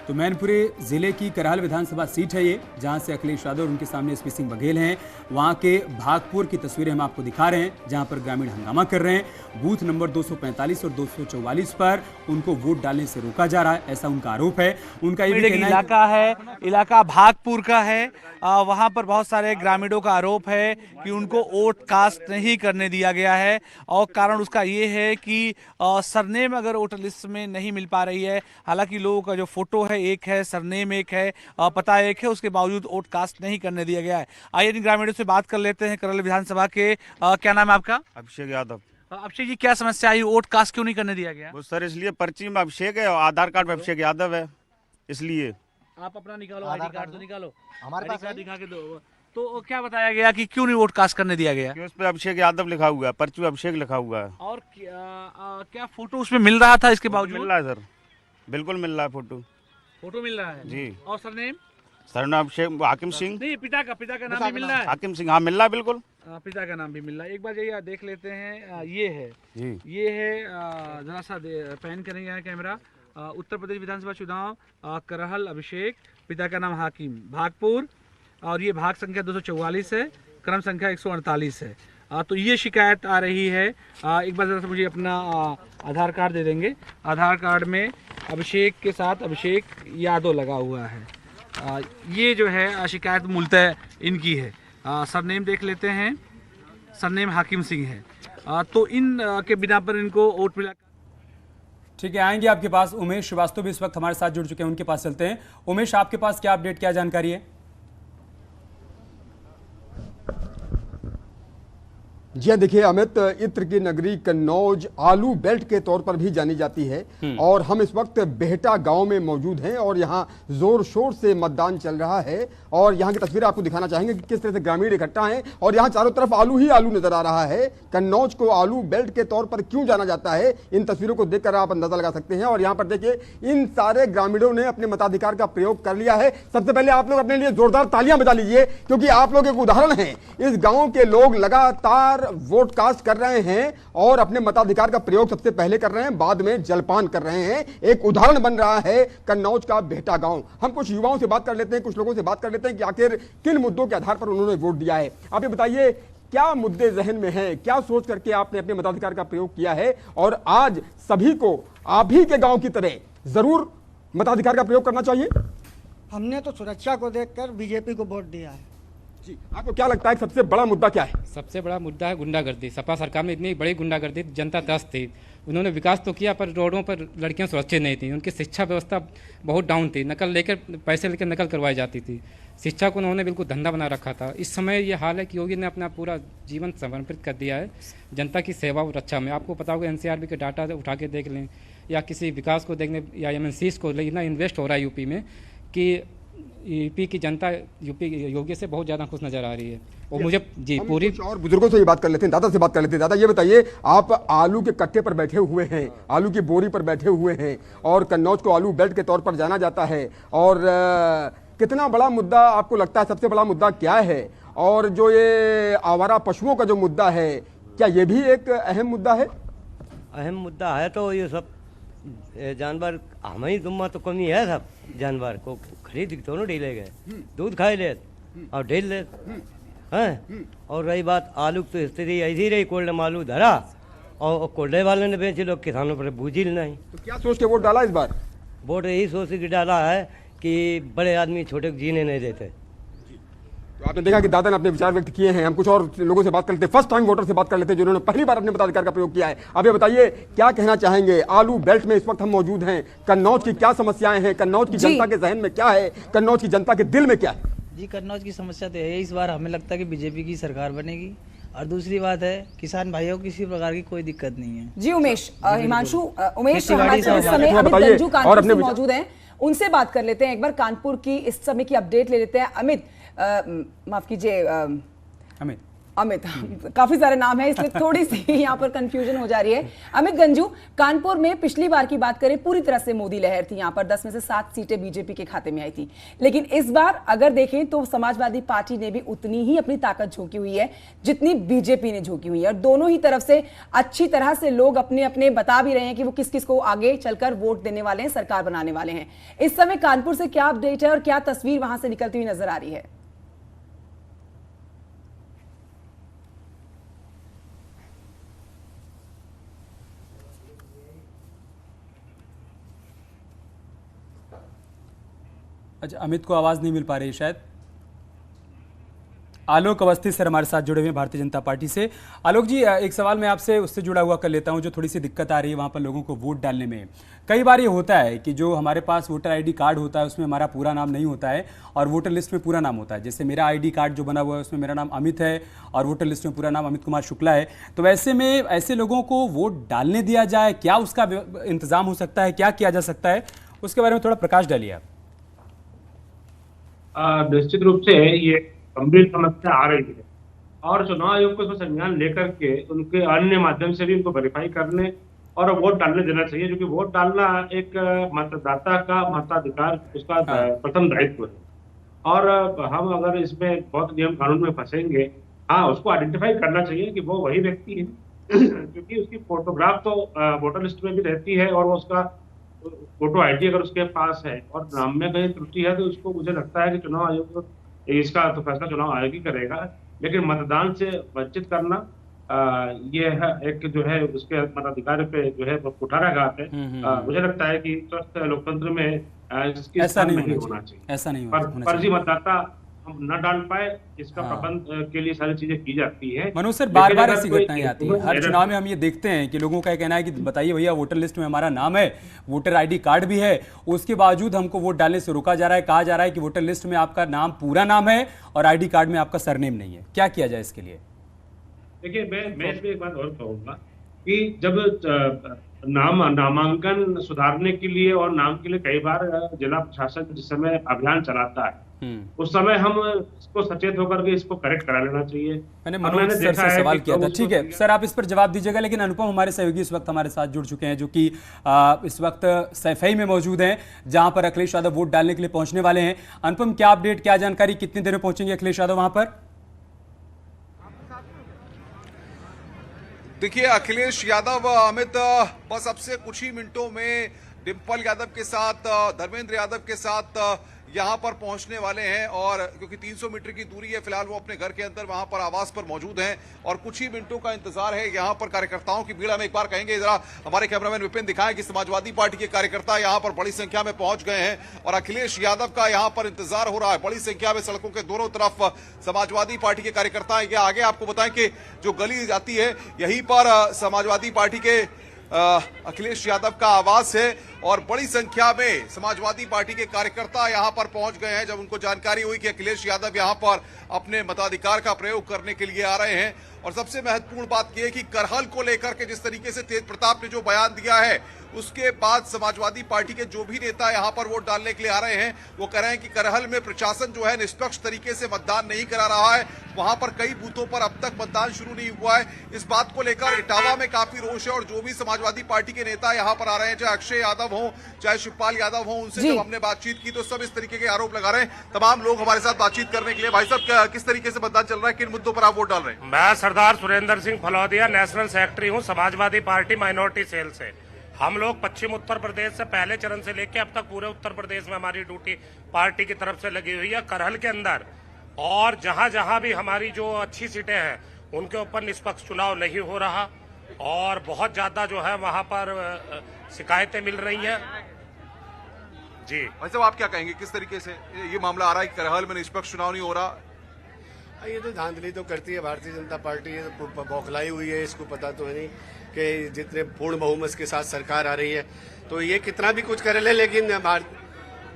[SPEAKER 4] तो मैनपुरी जिले की करहाल विधानसभा सीट है ये, जहां से अखिलेश यादव और उनके सामने एसपी सिंह बघेल हैं। वहां के भागपुर की तस्वीरें हम आपको दिखा रहे हैं जहां पर ग्रामीण हंगामा कर रहे हैं। बूथ नंबर 245 और 244 पर उनको वोट डालने से रोका जा रहा है, ऐसा उनका आरोप है। उनका ये
[SPEAKER 11] इलाका है, इलाका भागपुर का है। वहां पर बहुत सारे ग्रामीणों का आरोप है कि उनको वोट कास्ट नहीं करने दिया गया है और कारण उसका ये है कि सरनेम अगर वोटर लिस्ट में नहीं मिल पा रही है। हालांकि लोगों का जो फोटो है एक है, सरनेम एक है, पता एक है, उसके बावजूद वोट कास्ट नहीं करने दिया गया है। आइए इन ग्रामीणों से बात कर लेते हैं। करहल विधानसभा के क्या नाम है आपका?
[SPEAKER 12] अभिषेक यादव।
[SPEAKER 11] अभिषेक जी, क्या समस्या आई, वोट कास्ट क्यों नहीं करने दिया गया?
[SPEAKER 12] वो सर इसलिए पर्ची में अभिषेक है और आधार कार्ड में अभिषेक यादव है, इसलिए।
[SPEAKER 11] आप अपना निकालो, आईडी कार्ड तो निकालो, हमारे पास दिखा के दो। तो क्या बताया गया कि क्यों नहीं वोट कास्ट करने दिया गया?
[SPEAKER 12] उस पर अभिषेक यादव लिखा हुआ है, पर्ची में अभिषेक लिखा हुआ है।
[SPEAKER 11] और क्या फोटो उसमें मिल रहा था इसके बावजूद?
[SPEAKER 12] मिल रहा है सर, बिल्कुल मिल रहा है
[SPEAKER 11] फोटो मिल रहा है
[SPEAKER 12] जी।
[SPEAKER 11] और सरनेम?
[SPEAKER 12] सरनेम अभिषेक हाकिम सिंह।
[SPEAKER 11] नहीं, पिता का नाम भी मिल रहा है।
[SPEAKER 12] हाकिम सिंह, हाँ मिल रहा है बिल्कुल।
[SPEAKER 11] पिता का नाम भी मिल रहा है। एक बार ये देख लेते हैं। ये है
[SPEAKER 12] जी,
[SPEAKER 11] ये है, जरा सा पैन करेंगे कैमरा। उत्तर प्रदेश विधानसभा चुनाव, करहल अभिषेक, पिता का नाम हाकिम, भागपुर, और ये भाग संख्या 244 है, क्रम संख्या 148 है। तो ये शिकायत आ रही है। एक बार जरा सा मुझे अपना आधार कार्ड दे देंगे। आधार कार्ड में अभिषेक के साथ अभिषेक यादव लगा हुआ है। ये जो है शिकायत मूलतः इनकी है। सरनेम देख लेते हैं, सरनेम हाकिम सिंह है। तो इन के बिना पर इनको वोट मिला।
[SPEAKER 4] ठीक है, आएंगे आपके पास। उमेश श्रीवास्तव भी इस वक्त हमारे साथ जुड़ चुके हैं, उनके पास चलते हैं। उमेश, आपके पास क्या अपडेट, क्या जानकारी है?
[SPEAKER 13] जी हाँ, देखिए अमित, इत्र की नगरी कन्नौज आलू बेल्ट के तौर पर भी जानी जाती है और हम इस वक्त बेहटा गांव में मौजूद हैं और यहाँ जोर शोर से मतदान चल रहा है और यहाँ की तस्वीर आपको दिखाना चाहेंगे कि किस तरह से ग्रामीण इकट्ठा हैं और यहाँ चारों तरफ आलू ही आलू नजर आ रहा है। कन्नौज को आलू बेल्ट के तौर पर क्यों जाना जाता है, इन तस्वीरों को देखकर आप अंदाजा लगा सकते हैं। और यहाँ पर देखिए इन सारे ग्रामीणों ने अपने मताधिकार का प्रयोग कर लिया है। सबसे पहले आप लोग अपने लिए जोरदार तालियां बजा लीजिए, क्योंकि आप लोग एक उदाहरण हैं। इस गांव के लोग लगातार वोट कास्ट कर रहे हैं और अपने मताधिकार का प्रयोग सबसे पहले कर रहे हैं, बाद में जलपान कर रहे हैं। एक उदाहरण बन रहा है कन्नौज का बेहटा गांव। हम कुछ युवाओं से बात कर लेते हैं, कुछ लोगों से बात कर लेते हैं कि आखिर किन मुद्दों के आधार पर उन्होंने वोट दिया है। आप ये बताइए, क्या मुद्दे जहन में हैं, क्या सोच करके आपने अपने मताधिकार का प्रयोग किया है और आज सभी को आप ही के गांव की तरह जरूर मताधिकार का प्रयोग करना चाहिए?
[SPEAKER 14] हमने तो सुरक्षा को देखकर बीजेपी को वोट दिया है।
[SPEAKER 13] जी, आपको क्या लगता है सबसे बड़ा मुद्दा क्या है?
[SPEAKER 15] सबसे बड़ा मुद्दा है गुंडागर्दी। सपा सरकार में इतनी बड़ी गुंडागर्दी, जनता त्रस्त थी। उन्होंने विकास तो किया पर रोडों पर लड़कियां सुरक्षित नहीं थी। उनकी शिक्षा व्यवस्था बहुत डाउन थी, पैसे लेकर नकल करवाई जाती थी। शिक्षा को उन्होंने बिल्कुल धंधा बना रखा था। इस समय ये हाल है कि योगी ने अपना पूरा जीवन समर्पित कर दिया है जनता की सेवा और रक्षा में। आपको पता होगा एनसीआरबी के डाटा उठा के देख लें या किसी विकास को देखने या एमएनसीज को लेना इन्वेस्ट हो रहा है यूपी में कि यूपी की जनता यूपी योगी से बहुत ज़्यादा खुश नजर आ रही है। और मुझे जी पूरी
[SPEAKER 13] और बुजुर्गों से ही बात कर लेते हैं, दादा से बात कर लेते हैं। दादा ये बताइए, आप आलू के कट्टे पर बैठे हुए हैं, आलू की बोरी पर बैठे हुए हैं और कन्नौज को आलू बेल्ट के तौर पर जाना जाता है और कितना बड़ा मुद्दा आपको लगता है, सबसे बड़ा मुद्दा क्या है? और जो ये आवारा पशुओं का जो मुद्दा है, क्या ये भी एक अहम मुद्दा है?
[SPEAKER 16] अहम मुद्दा है। तो ये सब जानवर हमारी दुम्मा तो कमी है, सब जानवर को खरीद दोनों ढीले गए, दूध खाए ले और ढील ले हैं। और रही बात आलू तो स्थिति ऐसी रही, कोल्ड में आलू धरा और कोल्डे वाले ने बेचे, लोग किसानों पर बूझी नहीं।
[SPEAKER 13] तो क्या सोच के वोट डाला इस बार?
[SPEAKER 16] वोट यही सोच के डाला है कि बड़े आदमी छोटे को जीने नहीं देते।
[SPEAKER 13] तो आपने देखा कि दादा ने अपने विचार व्यक्त किए हैं। हम कुछ और लोगों से बात कर लेते हैं, फर्स्ट टाइम वोटर से बात कर लेते हैं जिन्होंने पहली बार अपने मताधिकार का प्रयोग किया है। आप ये बताइए, क्या कहना चाहेंगे? आलू बेल्ट में इस वक्त हम मौजूद हैं, कन्नौज की क्या समस्याएं हैं, कन्नौज की जनता के जहन में क्या है, कन्नौज की जनता के दिल में क्या है?
[SPEAKER 17] जी, कन्नौज की समस्या तो है, इस बार हमें लगता है कि बीजेपी की सरकार बनेगी। और दूसरी बात है, किसान भाइयों को किसी प्रकार की कोई दिक्कत नहीं है।
[SPEAKER 5] जी उमेश, हिमांशु, उमेश हमारे साथ इस समय अमित गंजू कानपुर से मौजूद हैं, उनसे बात कर लेते हैं। एक बार कानपुर की इस समय की अपडेट ले लेते हैं। अमित, माफ कीजिए अमित काफी सारे नाम है इसलिए थोड़ी सी यहाँ पर कंफ्यूजन हो जा रही है। अमित गंजू, कानपुर में पिछली बार की बात करें पूरी तरह से मोदी लहर थी, यहाँ पर 10 में से 7 सीटें बीजेपी के खाते में आई थी। लेकिन इस बार अगर देखें तो समाजवादी पार्टी ने भी उतनी ही अपनी ताकत झोंकी हुई है जितनी बीजेपी ने झोंकी हुई है और दोनों ही तरफ से अच्छी तरह से लोग अपने अपने बता भी रहे हैं कि वो किस किस को आगे चलकर वोट देने वाले हैं, सरकार बनाने वाले हैं। इस समय कानपुर से क्या अपडेट है और क्या तस्वीर वहां से निकलती हुई नजर आ रही है?
[SPEAKER 4] अच्छा, अमित को आवाज नहीं मिल पा रही है शायद। आलोक अवस्थी सर हमारे साथ जुड़े हुए हैं भारतीय जनता पार्टी से। आलोक जी, एक सवाल मैं आपसे उससे जुड़ा हुआ कर लेता हूं जो थोड़ी सी दिक्कत आ रही है वहां पर लोगों को वोट डालने में। कई बार ये होता है कि जो हमारे पास वोटर आईडी कार्ड होता है उसमें हमारा पूरा नाम नहीं होता है और वोटर लिस्ट में पूरा नाम होता है। जैसे मेरा आईडी कार्ड जो बना हुआ है उसमें मेरा नाम अमित है और वोटर लिस्ट में पूरा नाम अमित कुमार शुक्ला है। तो वैसे में ऐसे लोगों को वोट डालने दिया जाए, क्या उसका इंतजाम हो सकता है, क्या किया जा सकता है, उसके बारे में थोड़ा प्रकाश डालिए आप।
[SPEAKER 18] निश्चित रूप से ये गंभीर समस्या आ रही है और चुनाव आयोग को इसमें संज्ञान लेकर के उनके अन्य माध्यम से भी उनको वेरीफाई करने और वोट डालने देना चाहिए, क्योंकि वोट डालना एक मतदाता का मताधिकार, उसका प्रथम दायित्व है। और हम अगर इसमें बहुत नियम कानून में फंसेंगे, हाँ उसको आइडेंटिफाई करना चाहिए कि वो वही व्यक्ति है क्योंकि उसकी फोटोग्राफ तो वोटर लिस्ट में भी रहती है और वो उसका फोटो आईडी अगर उसके पास है और नाम में कहीं त्रुटि है तो उसको, मुझे लगता है कि चुनाव आयोग इसका तो फैसला चुनाव आयोग ही करेगा। लेकिन मतदान से वंचित करना ये है एक जो है उसके मताधिकार पे जो है कुठाराघात है। मुझे लगता है कि स्वस्थ लोकतंत्र में
[SPEAKER 4] ऐसा नहीं होना चाहिए, ऐसा नहीं
[SPEAKER 18] फर्जी मतदाता हम न डाल पाए, इसका प्रबंध के लिए सारी चीजें की जाती है।
[SPEAKER 4] मनोज सर, बार बार ऐसी घटनाएं आती हैं हर चुनाव में। हम ये देखते हैं कि लोगों का कहना है कि बताइए भैया वोटर लिस्ट में हमारा नाम है, वोटर आईडी कार्ड भी है, उसके बावजूद हमको वोट डालने से रोका जा रहा है। कहा जा रहा है कि वोटर लिस्ट में आपका नाम पूरा नाम है और आईडी कार्ड में आपका सरनेम नहीं है। क्या किया जाए इसके लिए?
[SPEAKER 18] देखिए मैं इसमें एक बात और कहूंगा कि जब नामांकन सुधारने के लिए और नाम के लिए कई बार जिला प्रशासन जिस समय अभियान चलाता है उस समय हम इसको सचेत होकर के इसको करेक्ट करा लेना चाहिए।
[SPEAKER 4] मैंने मनोज सर से सवाल किया था, ठीक है सर आप इस पर जवाब दीजिएगा, लेकिन अनुपम हमारे सहयोगी इस वक्त हमारे साथ जुड़ चुके हैं जो कि इस वक्त सैफई में मौजूद हैं जहां पर अखिलेश यादव वोट डालने के लिए पहुंचने वाले हैं। अनुपम क्या अपडेट, क्या जानकारी, कितनी देर में पहुंचेंगे अखिलेश यादव वहां पर?
[SPEAKER 10] देखिए अखिलेश यादव अमित बस अब से कुछ ही मिनटों में डिंपल यादव के साथ धर्मेंद्र यादव के साथ यहां पर पहुंचने वाले हैं और क्योंकि 300 मीटर की दूरी है फिलहाल वो अपने घर के अंदर वहां पर आवास पर मौजूद हैं और कुछ ही मिनटों का इंतजार है। यहां पर कार्यकर्ताओं की भीड़ हम एक बार कहेंगे, जरा हमारे कैमरामैन विपिन दिखाएं कि समाजवादी पार्टी के कार्यकर्ता यहां पर बड़ी संख्या में पहुंच गए हैं और अखिलेश यादव का यहां पर इंतजार हो रहा है। बड़ी संख्या में सड़कों के दोनों तरफ समाजवादी पार्टी के कार्यकर्ता हैं। आगे आपको बताएं कि जो गली जाती है यहीं पर समाजवादी पार्टी के अखिलेश यादव का आवास है और बड़ी संख्या में समाजवादी पार्टी के कार्यकर्ता यहां पर पहुंच गए हैं जब उनको जानकारी हुई कि अखिलेश यादव यहां पर अपने मताधिकार का प्रयोग करने के लिए आ रहे हैं। और सबसे महत्वपूर्ण बात यह है कि करहल को लेकर के जिस तरीके से तेज प्रताप ने जो बयान दिया है उसके बाद समाजवादी पार्टी के जो भी नेता यहां पर वोट डालने के लिए आ रहे हैं वो कह रहे हैं कि करहल में प्रशासन जो है निष्पक्ष तरीके से मतदान नहीं करा रहा है। वहां पर कई बूथों पर अब तक मतदान शुरू नहीं हुआ है। इस बात को लेकर इटावा में काफी रोष है और जो भी समाजवादी पार्टी के नेता यहां पर आ रहे हैं, चाहे अक्षय यादव हो चाहे शिवपाल यादव हो, उनसे जब हमने बातचीत की तो सब इस तरीके के आरोप लगा रहे हैं। तमाम लोग हमारे साथ बातचीत करने के लिए। भाई साहब किस तरीके से मतदान चल रहा है, किन मुद्दों पर आप वोट डाल रहे हैं?
[SPEAKER 19] मैं सरदार सुरेंद्र सिंह फलौदिया नेशनल सेक्रेटरी हूं समाजवादी पार्टी माइनॉरिटी सेल से। हम लोग पश्चिम उत्तर प्रदेश से पहले चरण से लेकर अब तक पूरे उत्तर प्रदेश में हमारी ड्यूटी पार्टी की तरफ से लगी हुई है। करहल के अंदर और जहां जहां भी हमारी जो अच्छी सीटें हैं उनके ऊपर निष्पक्ष चुनाव नहीं हो रहा और बहुत ज्यादा जो है वहां पर शिकायतें मिल रही हैं। जी
[SPEAKER 10] भाई साहब आप क्या कहेंगे, किस तरीके से ये मामला आ रहा है कि करहल में निष्पक्ष चुनाव नहीं हो रहा?
[SPEAKER 20] ये तो धांधली तो करती है भारतीय जनता पार्टी, ये तो बौखलाई हुई है, इसको पता तो है नहीं कि जितने पूर्ण बहुमत के साथ सरकार आ रही है तो ये कितना भी कुछ कर ले, लेकिन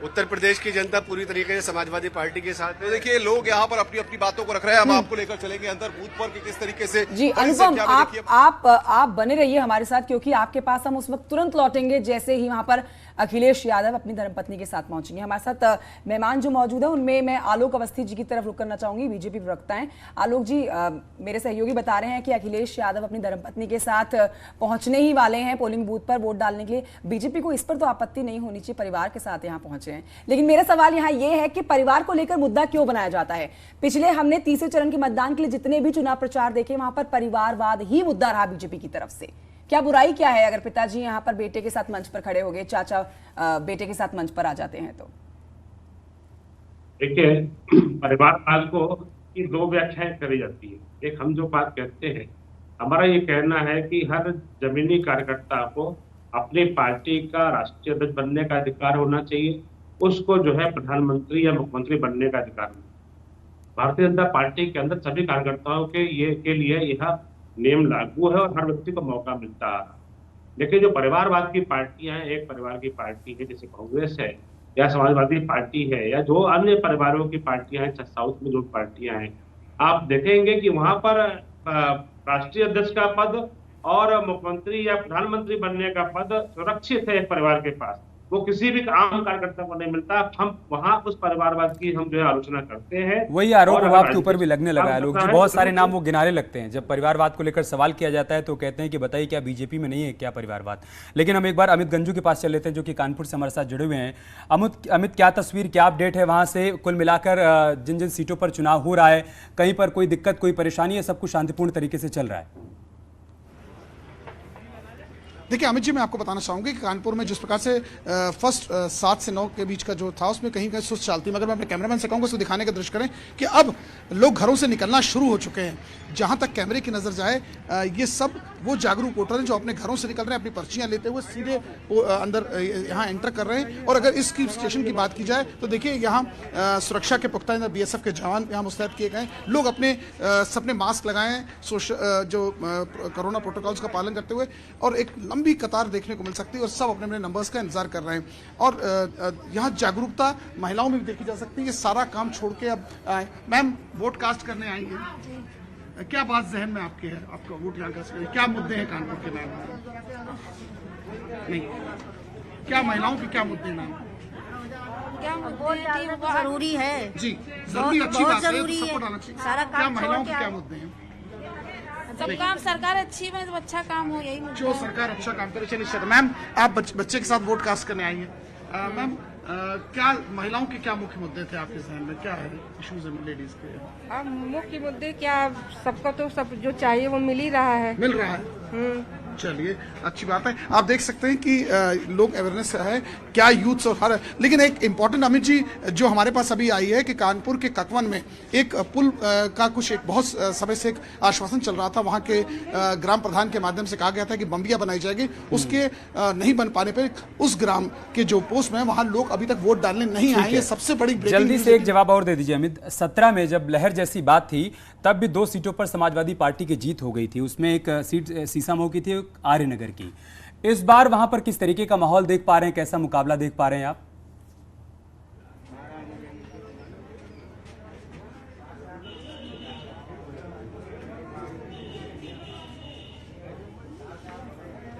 [SPEAKER 20] उत्तर प्रदेश की जनता पूरी तरीके से समाजवादी पार्टी के साथ है।
[SPEAKER 10] देखिए लोग यहाँ पर अपनी अपनी बातों को रख रहे हैं, हम आपको लेकर चलेंगे अंदर बूथ पर कि किस तरीके से।
[SPEAKER 5] जी अनुपम आप बने रहिए हमारे साथ क्योंकि आपके पास हम उस वक्त तुरंत लौटेंगे जैसे ही वहां पर अखिलेश यादव अपनी धर्मपत्नी के साथ पहुंचेंगे। हमारे साथ मेहमान जो मौजूद है उनमें मैं आलोक अवस्थी जी की तरफ रुक करना चाहूंगी, बीजेपी प्रवक्ता हैं। आलोक जी मेरे सहयोगी बता रहे हैं कि अखिलेश यादव अपनी धर्मपत्नी के साथ पहुंचने ही वाले हैं पोलिंग बूथ पर वोट डालने के लिए। बीजेपी को इस पर तो आपत्ति नहीं होनी चाहिए, परिवार के साथ यहाँ पहुंचे हैं, लेकिन मेरा सवाल यहाँ यह है कि परिवार को लेकर मुद्दा क्यों बनाया जाता है? पिछले हमने तीसरे चरण के मतदान के लिए जितने भी चुनाव प्रचार देखे वहां पर परिवारवाद ही मुद्दा रहा बीजेपी की तरफ से। क्या बुराई क्या है अगर पिताजी यहाँ पर बेटे के साथ मंच पर खड़े हो गए, चाचा बेटे के साथ मंच पर आ जाते हैं तो?
[SPEAKER 18] देखिए परिवारवाद को की दो व्याख्याएं करी जाती है। एक हम जो बात कहते हैं, हमारा ये कहना है कि हर जमीनी कार्यकर्ता को अपनी पार्टी का राष्ट्रीय अध्यक्ष बनने का अधिकार होना चाहिए, उसको जो है प्रधानमंत्री या मुख्यमंत्री बनने का अधिकार नहीं। भारतीय जनता पार्टी के अंदर सभी कार्यकर्ताओं के लिए यह नियम लागू है और हर व्यक्ति को मौका मिलता है। लेकिन जो परिवारवाद की पार्टियां हैं, एक परिवार की पार्टी है जैसे कांग्रेस है या समाजवादी पार्टी है या जो अन्य परिवारों की पार्टियां हैं, साउथ में जो पार्टियां हैं, आप देखेंगे कि वहां पर राष्ट्रीय अध्यक्ष का पद और मुख्यमंत्री या प्रधानमंत्री बनने का पद सुरक्षित है एक परिवार के पास, वो किसी भी आम कार्यकर्ता को नहीं मिलता। हम वहां उस परिवारवाद की हम जो है आलोचना करते हैं।
[SPEAKER 4] वही आरोप अब आपके ऊपर भी लगने लगा है लोग जी, बहुत सारे नाम वो गिनाने लगते हैं जब परिवारवाद को लेकर सवाल किया जाता है तो कहते हैं कि बताइए क्या बीजेपी में नहीं है क्या परिवारवाद? लेकिन हम एक बार अमित गंजू के पास चल लेते हैं जो कि कानपुर से हमारे साथ जुड़े हुए हैं। अमित क्या तस्वीर, क्या अपडेट है वहां से? कुल मिलाकर जिन जिन सीटों पर चुनाव हो रहा है कहीं पर कोई दिक्कत कोई परेशानी है, सब कुछ शांतिपूर्ण तरीके से चल रहा है?
[SPEAKER 21] देखिए अमित जी, मैं आपको बताना चाहूँगी कि कानपुर में जिस प्रकार से फर्स्ट 7 से 9 के बीच का जो था उसमें कहीं कहीं सुस्त चालती, मगर मैं अपने कैमरामैन से कहूँगा उसको दिखाने का दृश्य करें कि अब लोग घरों से निकलना शुरू हो चुके हैं। जहाँ तक कैमरे की नज़र जाए ये सब वो जागरूक वोटर हैं जो अपने घरों से निकल रहे हैं, अपनी पर्चियाँ लेते हुए सीधे अंदर यहाँ एंटर कर रहे हैं। और अगर इसकी स्टेशन की बात की जाए तो देखिए यहाँ सुरक्षा के पुख्ता BSF के जवान यहाँ मुस्तैद किए गए, लोग अपने सबने मास्क लगाए हैं जो कोरोना प्रोटोकॉल्स का पालन करते हुए, और एक लंबी कतार देखने को मिल सकती है और सब अपने अपने नंबर्स का इंतजार कर रहे हैं। और यहाँ जागरूकता महिलाओं में भी देखी जा सकती है। ये सारा काम छोड़ के अब मैम वोट कास्ट करने आई हैं, क्या बात जहन में आपके है, आपका वोट यहाँ का क्या मुद्दे हैं कानपुर के नाम नहीं, क्या महिलाओं के क्या मुद्दे हैं?
[SPEAKER 1] क्या वोट डालना तो जरूरी है
[SPEAKER 21] जी, जरूरी, अच्छी बात है,
[SPEAKER 1] जरूरी
[SPEAKER 21] तो
[SPEAKER 1] है।
[SPEAKER 21] सपोर्ट आना चाहिए।
[SPEAKER 1] सारा
[SPEAKER 21] क्या
[SPEAKER 1] काम
[SPEAKER 21] महिलाओं
[SPEAKER 1] छोड़
[SPEAKER 21] के
[SPEAKER 1] के
[SPEAKER 21] क्या
[SPEAKER 1] आए।
[SPEAKER 21] मुद्दे हैं?
[SPEAKER 1] सब काम सरकार अच्छी में तो अच्छा काम हो, यही मुद्दा
[SPEAKER 21] जो
[SPEAKER 1] है।
[SPEAKER 21] सरकार अच्छा काम करे। चलिए सर, मैम आप बच्चे के साथ वोट कास्ट करने आई हैं। मैम क्या महिलाओं के क्या मुख्य मुद्दे थे आपके जहन में, क्या है इश्यूज हैं लेडीज के?
[SPEAKER 22] अब मुख्य मुद्दे क्या, सबको तो सब जो चाहिए वो मिल ही रहा है।
[SPEAKER 21] मिल रहा है, चलिए अच्छी बात है। आप देख सकते हैं कि लोग अवेयरनेस है क्या यूथ और हर, लेकिन एक इम्पोर्टेंट अमित जी जो हमारे पास अभी आई है कि कानपुर के ककवन में एक पुल का कुछ एक बहुत समय से एक आश्वासन चल रहा था, वहां के ग्राम प्रधान के माध्यम से कहा गया था कि बम्बिया बनाई जाएगी, उसके नहीं बन पाने पर उस ग्राम के जो पोस्ट में वहां लोग अभी तक वोट डालने नहीं आए। ये सबसे बड़ी
[SPEAKER 4] जल्दी से एक जवाब और दे दीजिए अमित। 17 में जब लहर जैसी बात थी तब भी 2 सीटों पर समाजवादी पार्टी की जीत हो गई थी, उसमें एक सीट सीसामऊ की थी, आर्यनगर की। इस बार वहां पर किस तरीके का माहौल देख पा रहे हैं, कैसा मुकाबला देख पा रहे हैं आप?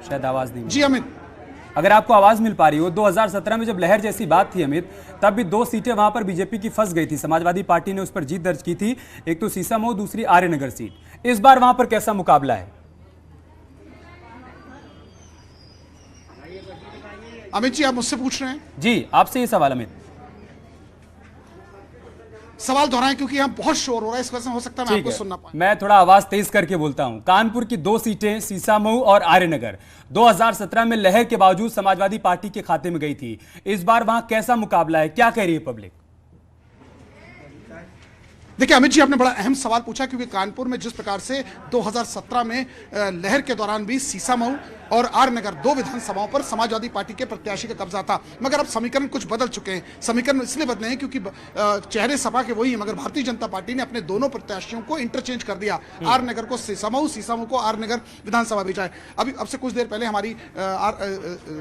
[SPEAKER 4] शायद आवाज नहीं।
[SPEAKER 21] जी अमित,
[SPEAKER 4] अगर आपको आवाज मिल पा रही हो, 2017 में जब लहर जैसी बात थी अमित, तब भी 2 सीटें वहां पर बीजेपी की फंस गई थी, समाजवादी पार्टी ने उस पर जीत दर्ज की थी, एक तो सीसामऊ, दूसरी आर्यनगर सीट। इस बार वहां पर कैसा मुकाबला है?
[SPEAKER 21] अमित जी आप मुझसे पूछ रहे हैं?
[SPEAKER 4] जी, आपसे ये सवाल अमित।
[SPEAKER 21] सवाल दोहराएं क्योंकि यहाँ बहुत शोर हो रहा है, इस वजह से हो सकता है मैं आपको सुनना पाऊं।
[SPEAKER 4] मैं थोड़ा आवाज तेज करके बोलता हूं। कानपुर की 2 सीटें सीसामऊ और आर्यनगर 2017 में लहर के बावजूद समाजवादी पार्टी के खाते में गई थी। इस बार वहां कैसा मुकाबला है, क्या कह रही है पब्लिक?
[SPEAKER 21] देखिए अमित जी, आपने बड़ा अहम सवाल पूछा क्योंकि कानपुर में जिस प्रकार से 2017 में लहर के दौरान भी सीसामऊ और आर्यनगर 2 विधानसभाओं पर समाजवादी पार्टी के प्रत्याशी का कब्जा था, मगर अब समीकरण कुछ बदल चुके हैं। समीकरण इसलिए बदले हैं क्योंकि चेहरे सपा के वही हैं, मगर भारतीय जनता पार्टी ने अपने दोनों प्रत्याशियों को इंटरचेंज कर दिया। आर्यनगर को सीसामऊ, सीसामऊ को आर्यनगर विधानसभा भेजा है। अभी अब से कुछ देर पहले हमारी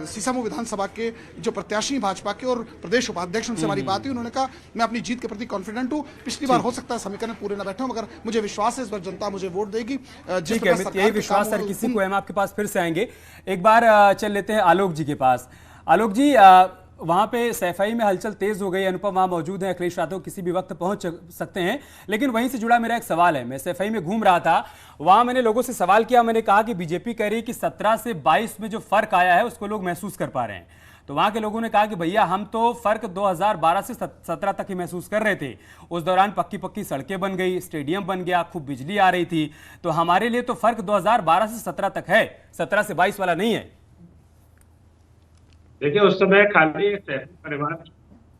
[SPEAKER 21] सीसामऊ विधानसभा के जो प्रत्याशी भाजपा के और प्रदेश उपाध्यक्ष, उनसे हमारी बात हुई। उन्होंने कहा मैं अपनी जीत के प्रति कॉन्फिडेंट हूँ, पिछली बार हो सकता है समीकरण पूरे न बैठे हो, मगर मुझे विश्वास है इस बार जनता मुझे वोट देगी।
[SPEAKER 4] ठीक है, यही विश्वास हर किसी को है। हम आपके पास फिर से आएंगे। एक बार चल लेते हैं आलोक जी के पास। आलोक जी, वहां पे सैफई में हलचल तेज हो गई, अनुपम वहां मौजूद हैं, अखिलेश यादव किसी भी वक्त पहुंच सकते हैं, लेकिन वहीं से जुड़ा मेरा एक सवाल है। मैं सैफई में घूम रहा था, वहां मैंने लोगों से सवाल किया, मैंने कहा कि बीजेपी कह रही है कि 17 से 22 में जो फर्क आया है उसको लोग महसूस कर पा रहे हैं। तो वहां के लोगों ने कहा कि भैया हम तो फर्क 2012 से 17 तक ही महसूस कर रहे थे। उस दौरान पक्की पक्की सड़कें बन गई, स्टेडियम बन गया, खूब बिजली आ रही थी, तो हमारे लिए तो फर्क 2012 से 17 तक है, 17 से 22 वाला नहीं है।
[SPEAKER 18] देखिए उस समय खाली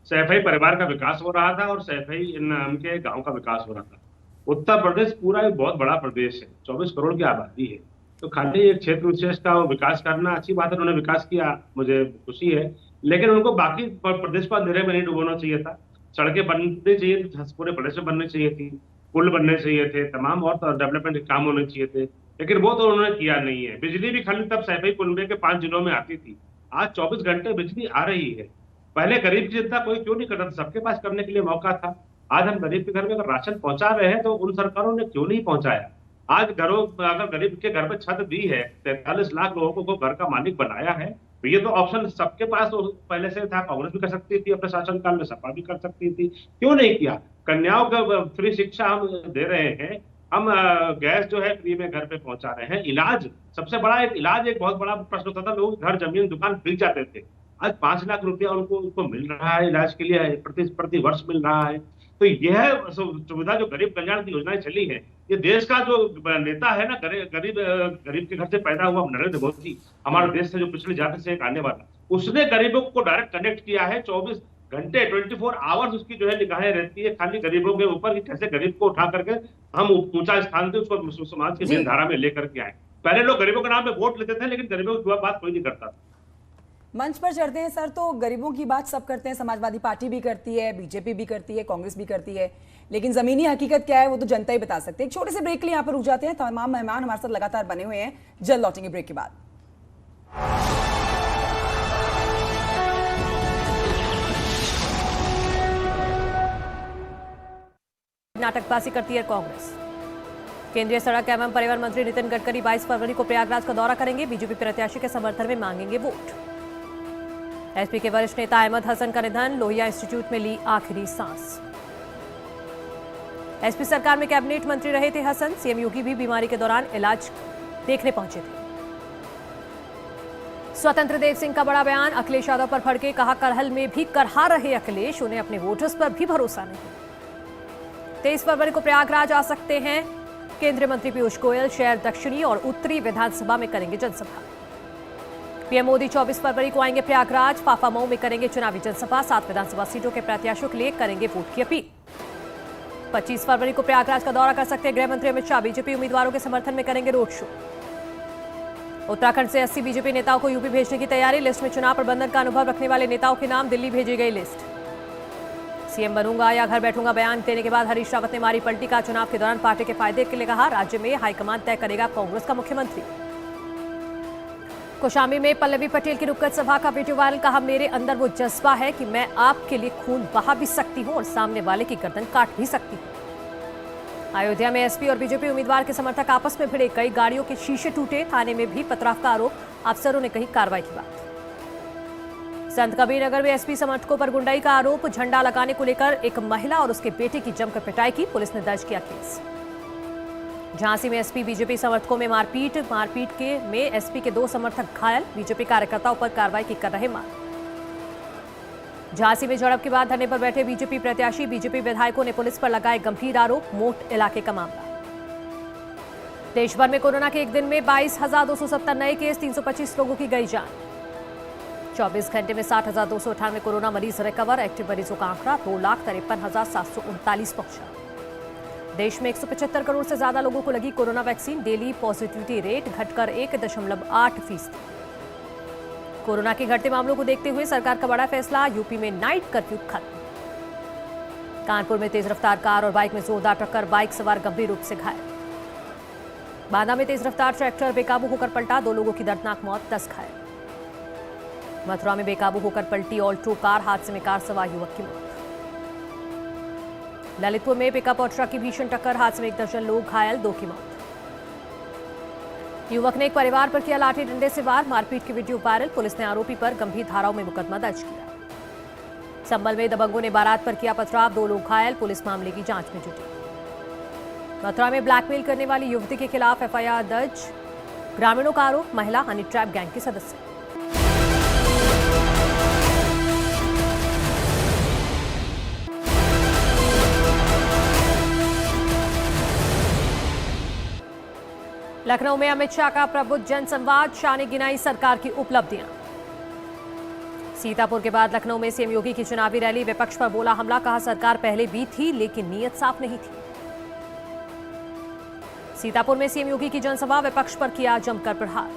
[SPEAKER 18] सैफई परिवार का विकास हो रहा था और सैफई नाम के गांव का विकास हो रहा था। उत्तर प्रदेश पूरा एक बहुत बड़ा प्रदेश है, 24 करोड़ की आबादी है, तो खाली एक क्षेत्र विशेष का विकास करना अच्छी बात है, उन्होंने विकास किया, मुझे खुशी है, लेकिन उनको बाकी प्रदेश को अंधेरे में नहीं डुबोना चाहिए था। सड़कें बननी चाहिए थी, पूरे प्रदेश में बननी चाहिए थी, पुल बनने चाहिए थे, तमाम और डेवलपमेंट के काम होने चाहिए थे, लेकिन वो तो उन्होंने किया नहीं है। बिजली भी खाली तब सैफई कुनबे के 5 जिलों में आती थी, आज 24 घंटे बिजली आ रही है। पहले गरीब की चिंता कोई क्यों नहीं करता था, सबके पास करने के लिए मौका था। आज हम गरीब के घर में अगर राशन पहुंचा रहे हैं तो उन सरकारों ने क्यों नहीं पहुंचाया। आज अगर गरीब के घर में छत दी है, 43 लाख लोगों को घर का मालिक बनाया है, तो ये तो ऑप्शन सबके पास तो पहले से था। कांग्रेस भी कर सकती थी अपने शासनकाल में, सपा भी कर सकती थी, क्यों नहीं किया। कन्याओं को फ्री शिक्षा हम दे रहे हैं, हम गैस जो है फ्री में घर पे पहुंचा रहे हैं। इलाज सबसे बड़ा एक बहुत बड़ा प्रश्न होता था, लोग घर जमीन दुकान बिक जाते थे, आज 5 लाख रुपया उनको मिल रहा है इलाज के लिए, प्रति वर्ष मिल रहा है। तो यह सुविधा जो गरीब कल्याण की योजनाएं चली है, ये देश का जो नेता है ना, गरीब के घर से पैदा हुआ नरेंद्र मोदी, हमारे देश से जो पिछले जाति से एक आने वाला, उसने गरीबों को डायरेक्ट कनेक्ट किया है। 24 घंटे 24 आवर्स उसकी जो है निगाहें रहती है खाली गरीबों के ऊपर, कि कैसे गरीब को उठा करके हम ऊंचा स्थान से उसको समाज की मेन धारा में लेकर के आए। पहले लोग गरीबों के नाम पे वोट लेते थे, लेकिन गरीबों की बात कोई नहीं करता था।
[SPEAKER 5] मंच पर चढ़ते हैं सर, तो गरीबों की बात सब करते हैं, समाजवादी पार्टी भी करती है, बीजेपी भी करती है, कांग्रेस भी करती है, लेकिन जमीनी हकीकत क्या है वो तो जनता ही बता सकते हैं। एक छोटे से ब्रेक के लिए यहाँ पर रुक जाते हैं, तमाम मेहमान हमारे साथ लगातार बने हुए हैं, जल्द लौटेंगे ब्रेक के बाद।
[SPEAKER 8] नाटकबाजी करती है कांग्रेस। केंद्रीय सड़क एवं परिवहन मंत्री नितिन गडकरी 22 फरवरी को प्रयागराज का दौरा करेंगे। बीजेपी प्रत्याशी के समर्थन में मांगेंगे वोट। एसपी के वरिष्ठ नेता अहमद हसन का निधन, लोहिया इंस्टीट्यूट में ली आखिरी सांस। एसपी सरकार में कैबिनेट मंत्री रहे थे हसन। सीएम योगी भी बीमारी के दौरान इलाज देखने पहुंचे थे। स्वतंत्र देव सिंह का बड़ा बयान, अखिलेश यादव पर भड़के, कहा करहल में भी करहा रहे अखिलेश, उन्हें अपने वोटर्स पर भी भरोसा नहीं। 23 फरवरी को प्रयागराज आ सकते हैं केंद्रीय मंत्री पीयूष गोयल। शहर दक्षिणी और उत्तरी विधानसभा में करेंगे जनसभा। पीएम मोदी 24 फरवरी को आएंगे प्रयागराज। फाफामऊ में करेंगे चुनावी जनसभा। 7 विधानसभा सीटों के प्रत्याशियों के लिए करेंगे वोट की अपील। 25 फरवरी को प्रयागराज का दौरा कर सकते हैं गृह मंत्री अमित शाह। बीजेपी उम्मीदवारों के समर्थन में करेंगे रोड शो। उत्तराखंड से 80 बीजेपी नेताओं को यूपी भेजने की तैयारी। लिस्ट में चुनाव प्रबंधन का अनुभव रखने वाले नेताओं के नाम, दिल्ली भेजी गई लिस्ट। सीएम बनूंगा या घर बैठूंगा बयान देने के बाद हरीश रावत ने मारी पलटी का। चुनाव के दौरान पार्टी के फायदे के लिए कहा, राज्य में हाईकमान तय करेगा कांग्रेस का मुख्यमंत्री। कौशाम्बी में पल्लवी पटेल की नुक्कड़ सभा का वीडियो वायरल, कहा मेरे अंदर वो जज्बा है कि मैं आपके लिए खून बहा भी सकती हूं और सामने वाले की गर्दन काट भी सकती हूं। अयोध्या में एसपी और बीजेपी उम्मीदवार के समर्थक आपस में भिड़े, कई गाड़ियों के शीशे टूटे। थाने में भी पथराव का आरोप, अफसरों ने कही कार्रवाई की बात। संत कबीरनगर में एसपी समर्थकों पर गुंडाई का आरोप, झंडा लगाने को लेकर एक महिला और उसके बेटे की जमकर पिटाई की, पुलिस ने दर्ज किया केस। झांसी में एसपी बीजेपी समर्थकों में मारपीट के में एसपी के 2 समर्थक घायल, बीजेपी कार्यकर्ताओं पर कार्रवाई की कर रहे मांग। झांसी में झड़प के बाद धरने पर बैठे बीजेपी प्रत्याशी, बीजेपी विधायकों ने पुलिस पर लगाए गंभीर आरोप, मोट इलाके का मामला। देश भर में कोरोना के एक दिन में 22,270 नए केस, 325 लोगों की गई जान। 24 घंटे में 60,298 कोरोना मरीज रिकवर। एक्टिव मरीजों का आंकड़ा 2,53,739 पहुंचा। देश में 175 करोड़ से ज्यादा लोगों को लगी corona vaccine. Daily positivity rate घटकर 1.8%। कोरोना के घटते मामलों को देखते हुए सरकार का बड़ा फैसला, यूपी में नाइट कर्फ्यू खत्म। कानपुर में तेज रफ्तार कार और बाइक में जोरदार टक्कर, बाइक सवार गंभीर रूप से घायल। बांदा में तेज रफ्तार ट्रैक्टर बेकाबू होकर पलटा, 2 लोगों की दर्दनाक मौत, 10 घायल। मथुरा में बेकाबू होकर पलटी ऑल्टो कार, हादसे में कार सवार युवक की मौत। ललितपुर में पिकअप और ट्रक की भीषण टक्कर, हादसे में 1 दर्जन लोग घायल, 2 की मौत। युवक ने एक परिवार पर किया लाठी डंडे से वार, मारपीट की वीडियो वायरल, पुलिस ने आरोपी पर गंभीर धाराओं में मुकदमा दर्ज किया। संभल में दबंगों ने बारात पर किया पथराव, 2 लोग घायल, पुलिस मामले की जांच में जुटी। मथुरा में ब्लैकमेल करने वाली युवती के खिलाफ एफआईआर दर्ज, ग्रामीणों का आरोप, महिला हनी ट्रैप गैंग की सदस्य। लखनऊ में अमित शाह का प्रबुद्ध जनसंवाद, शाह ने गिनाई सरकार की उपलब्धियां। सीतापुर के बाद लखनऊ में सीएम योगी की चुनावी रैली, विपक्ष पर बोला हमला, कहा सरकार पहले भी थी लेकिन नीयत साफ नहीं थी। सीतापुर में सीएम योगी की जनसभा, विपक्ष पर किया जमकर प्रहार।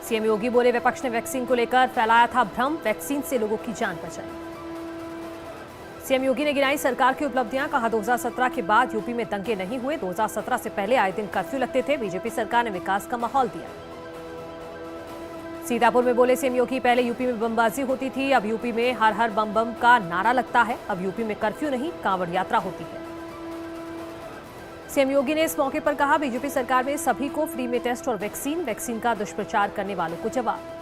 [SPEAKER 8] सीएम योगी बोले विपक्ष ने वैक्सीन को लेकर फैलाया था भ्रम, वैक्सीन से लोगों की जान बचाई। सीएम योगी ने गिनाई सरकार की उपलब्धियां, कहा 2017 के बाद यूपी में दंगे नहीं हुए, 2017 से पहले आए दिन कर्फ्यू लगते थे, बीजेपी सरकार ने विकास का माहौल दिया। सीतापुर में बोले सीएम योगी पहले यूपी में बमबाजी होती थी, अब यूपी में हर हर बम बम का नारा लगता है, अब यूपी में कर्फ्यू नहीं कांवड़ यात्रा होती है। सीएम योगी ने इस मौके पर कहा बीजेपी सरकार में सभी को फ्री में टेस्ट और वैक्सीन का दुष्प्रचार करने वालों को जवाब।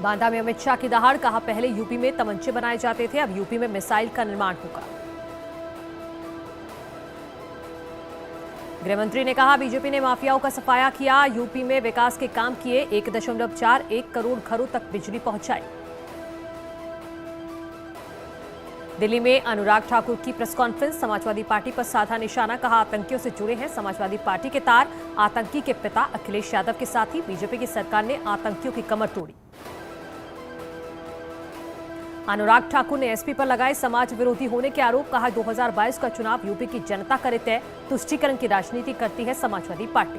[SPEAKER 8] बांदा में अमित शाह की दहाड़, कहा पहले यूपी में तमंचे बनाए जाते थे, अब यूपी में मिसाइल का निर्माण होगा। गृहमंत्री ने कहा बीजेपी ने माफियाओं का सफाया किया, यूपी में विकास के काम किए, 1.41 करोड़ घरों तक बिजली पहुंचाई। दिल्ली में अनुराग ठाकुर की प्रेस कॉन्फ्रेंस, समाजवादी पार्टी पर साधा निशाना, कहा आतंकियों से जुड़े हैं समाजवादी पार्टी के तार, आतंकी के पिता अखिलेश यादव के साथ ही बीजेपी की सरकार ने आतंकियों की कमर तोड़ी। अनुराग ठाकुर ने एसपी पर लगाए समाज विरोधी होने के आरोप, कहा 2022 का चुनाव यूपी की जनता करे तय, तुष्टीकरण की राजनीति करती है समाजवादी पार्टी।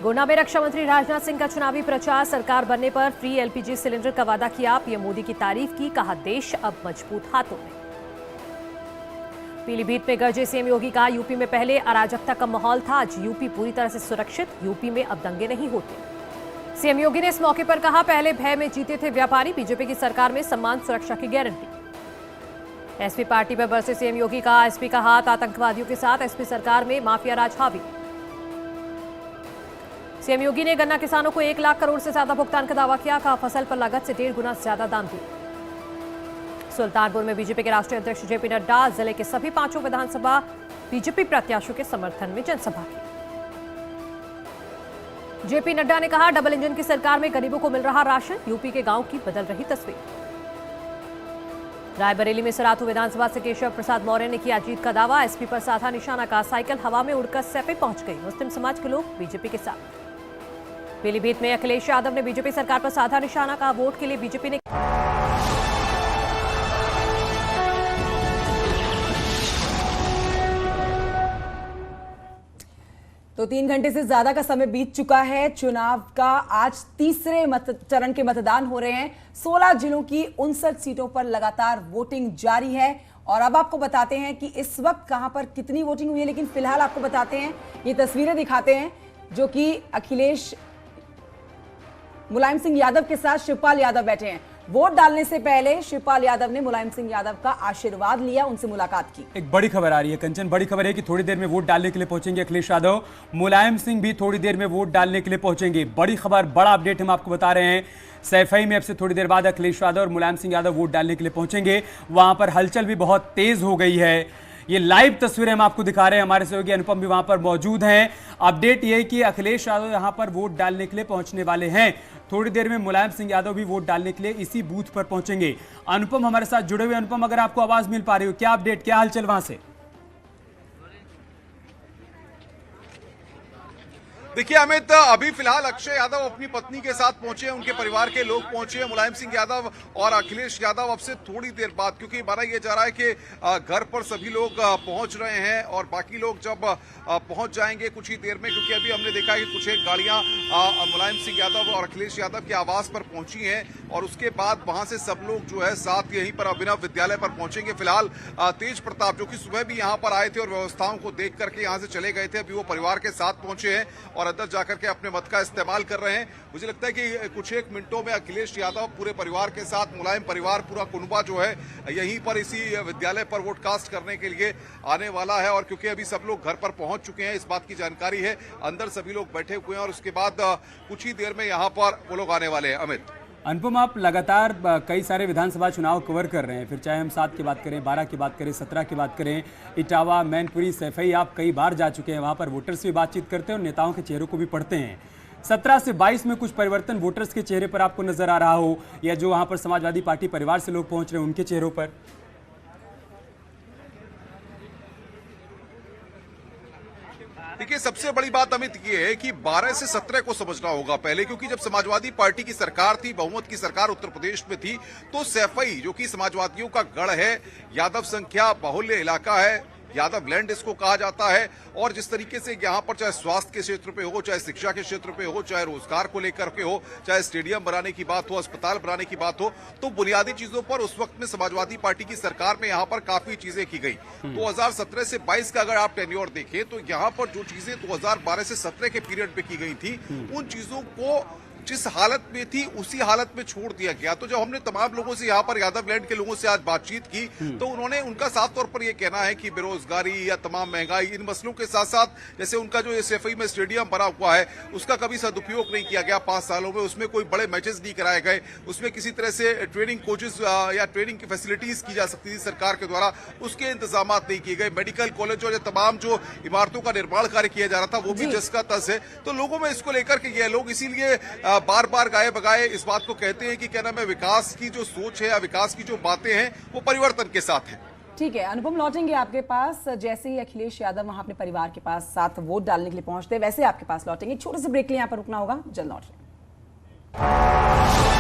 [SPEAKER 8] गुना में रक्षा मंत्री राजनाथ सिंह का चुनावी प्रचार, सरकार बनने पर फ्री एलपीजी सिलेंडर का वादा किया, पीएम मोदी की तारीफ की, कहा देश अब मजबूत हाथों में। पीलीभीत में गरजे सीएम योगी, कहा यूपी में पहले अराजकता का माहौल था, आज यूपी पूरी तरह से सुरक्षित, यूपी में अब दंगे नहीं होते। सीएम योगी ने इस मौके पर कहा, पहले भय में जीते थे व्यापारी, बीजेपी की सरकार में सम्मान सुरक्षा की गारंटी। एसपी पार्टी पर बरसे सीएम योगी का एसपी का हाथ, आतंकवादियों के साथ एसपी सरकार में माफिया राज हावी। सीएम योगी ने गन्ना किसानों को 1 लाख करोड़ से ज्यादा भुगतान का दावा किया, कहा फसल पर लागत से 1.5 गुना ज्यादा दाम दिए। सुल्तानपुर में बीजेपी के राष्ट्रीय अध्यक्ष जेपी नड्डा जिले के सभी 5 विधानसभा बीजेपी प्रत्याशियों के समर्थन में जनसभा की। जेपी नड्डा ने कहा, डबल इंजन की सरकार में गरीबों को मिल रहा राशन, यूपी के गांव की बदल रही तस्वीर। रायबरेली में सराथू विधानसभा से केशव प्रसाद मौर्य ने किया जीत का दावा, एसपी पर साधा निशाना, का साइकिल हवा में उड़कर सैफे पहुंच गई, मुस्लिम समाज के लोग बीजेपी के साथ। पीलीभीत में अखिलेश यादव ने बीजेपी सरकार पर साधा निशाना, का वोट के लिए बीजेपी ने
[SPEAKER 5] तो 3 घंटे से ज्यादा का समय बीत चुका है। चुनाव का आज तीसरे चरण के मतदान हो रहे हैं। 16 जिलों की 59 सीटों पर लगातार वोटिंग जारी है और अब आपको बताते हैं कि इस वक्त कहां पर कितनी वोटिंग हुई है। लेकिन फिलहाल आपको बताते हैं, ये तस्वीरें दिखाते हैं जो कि अखिलेश मुलायम सिंह यादव के साथ शिवपाल यादव बैठे हैं। वोट डालने से पहले शिवपाल यादव ने मुलायम सिंह यादव का आशीर्वाद लिया, उनसे मुलाकात की।
[SPEAKER 4] एक बड़ी खबर आ रही है कंचन, बड़ी खबर है कि थोड़ी देर में वोट डालने के लिए पहुंचेंगे अखिलेश यादव, मुलायम सिंह भी थोड़ी देर में वोट डालने के लिए पहुंचेंगे। बड़ी खबर, बड़ा अपडेट हम आपको बता रहे हैं। सैफई में अब से थोड़ी देर बाद अखिलेश यादव और मुलायम सिंह यादव वोट डालने के लिए पहुंचेंगे। वहां पर हलचल भी बहुत तेज हो गई है। ये लाइव तस्वीरें हम आपको दिखा रहे हैं, हमारे सहयोगी अनुपम भी वहां पर मौजूद हैं। अपडेट ये है कि अखिलेश यादव यहां पर वोट डालने के लिए पहुंचने वाले हैं। थोड़ी देर में मुलायम सिंह यादव भी वोट डालने के लिए इसी बूथ पर पहुंचेंगे। अनुपम हमारे साथ जुड़े हुए। अनुपम, अगर आपको आवाज मिल पा रही हो, क्या अपडेट, क्या हलचल वहां से?
[SPEAKER 10] देखिए अमित, अभी फिलहाल अक्षय यादव अपनी पत्नी के साथ पहुंचे हैं, उनके परिवार के लोग पहुंचे हैं। मुलायम सिंह यादव और अखिलेश यादव अब से थोड़ी देर बाद, क्योंकि माना यह जा रहा है कि घर पर सभी लोग पहुंच रहे हैं और बाकी लोग जब पहुंच जाएंगे कुछ ही देर में, क्योंकि अभी हमने देखा है कि कुछ एक गाड़ियां मुलायम सिंह यादव और अखिलेश यादव के आवास पर पहुंची हैं और उसके बाद वहां से सब लोग जो है साथ यहीं पर अभिनव विद्यालय पर पहुंचेंगे। फिलहाल तेज प्रताप जो कि सुबह भी यहां पर आए थे और व्यवस्थाओं को देख करके यहां से चले गए थे, अभी वो परिवार के साथ पहुंचे हैं और अंदर जाकर के अपने मत का इस्तेमाल कर रहे हैं। मुझे लगता है कि कुछ एक मिनटों में अखिलेश यादव पूरे परिवार के साथ, मुलायम परिवार पूरा कुनबा जो है यहीं पर इसी विद्यालय पर वोट कास्ट करने के लिए आने वाला है। और क्योंकि अभी सब लोग घर पर पहुंच चुके हैं, इस बात की जानकारी है, अंदर सभी लोग बैठे हुए हैं और उसके बाद कुछ ही देर में यहां पर वो लोग आने वाले हैं। अमित,
[SPEAKER 4] अनुपम, आप लगातार कई सारे विधानसभा चुनाव कवर कर रहे हैं, फिर चाहे हम 7 की बात करें, 12 की बात करें, 17 की बात करें, इटावा, मैनपुरी, सैफई, आप कई बार जा चुके हैं, वहां पर वोटर्स से भी बातचीत करते हैं और नेताओं के चेहरों को भी पढ़ते हैं। 17 से 22 में कुछ परिवर्तन वोटर्स के चेहरे पर आपको नजर आ रहा हो, या जो वहां पर समाजवादी पार्टी परिवार से लोग पहुंच रहे हैं उनके चेहरों पर?
[SPEAKER 10] देखिए सबसे बड़ी बात अमित ये है कि 12 से 17 को समझना होगा पहले, क्योंकि जब समाजवादी पार्टी की सरकार थी, बहुमत की सरकार उत्तर प्रदेश में थी, तो सैफई जो कि समाजवादियों का गढ़ है, यादव संख्या बाहुल्य इलाका है, यादव लैंड इसको कहा जाता है, और जिस तरीके से यहाँ पर चाहे स्वास्थ्य के क्षेत्र पे हो, चाहे शिक्षा के क्षेत्र पे हो, चाहे रोजगार को लेकर के हो, चाहे स्टेडियम बनाने की बात हो, अस्पताल बनाने की बात हो, तो बुनियादी चीजों पर उस वक्त में समाजवादी पार्टी की सरकार में यहाँ पर काफी चीजें की गई। 2017 से 22 का अगर आप टेन्योर देखें तो यहाँ पर जो चीजें 2012 से 17 के पीरियड पे की गई थी, उन चीजों को जिस हालत में थी उसी हालत में छोड़ दिया गया। तो जब हमने तमाम लोगों से यहाँ पर यादव लैंड के लोगों से आज बातचीत की, तो उन्होंने, उनका साफ तौर पर यह कहना है कि बेरोजगारी या तमाम महंगाई, इन मसलों के साथ साथ जैसे उनका जो सैफई में स्टेडियम बना हुआ है उसका कभी सदुपयोग नहीं किया गया 5 सालों में, उसमें कोई बड़े मैचेस नहीं कराए गए, उसमें किसी तरह से ट्रेनिंग कोचेस या ट्रेनिंग की फैसिलिटीज की जा सकती थी सरकार के द्वारा, उसके इंतजाम नहीं किए गए। मेडिकल कॉलेज और तमाम जो इमारतों का निर्माण कार्य किया जा रहा था वो भी जस का तस है। तो लोगों में इसको लेकर के ये लोग इसीलिए बार बार गाए बगाए इस बात को कहते हैं कि क्या नाम है, विकास की जो सोच है या विकास की जो बातें हैं वो परिवर्तन के साथ है।
[SPEAKER 5] ठीक है अनुपम, लौटेंगे आपके पास जैसे ही अखिलेश यादव वहां अपने परिवार के पास साथ वोट डालने के लिए पहुंचते हैं, वैसे आपके पास लौटेंगे। छोटे से ब्रेक के लिए यहाँ पर रुकना होगा, जल्द लौट रहे हैं।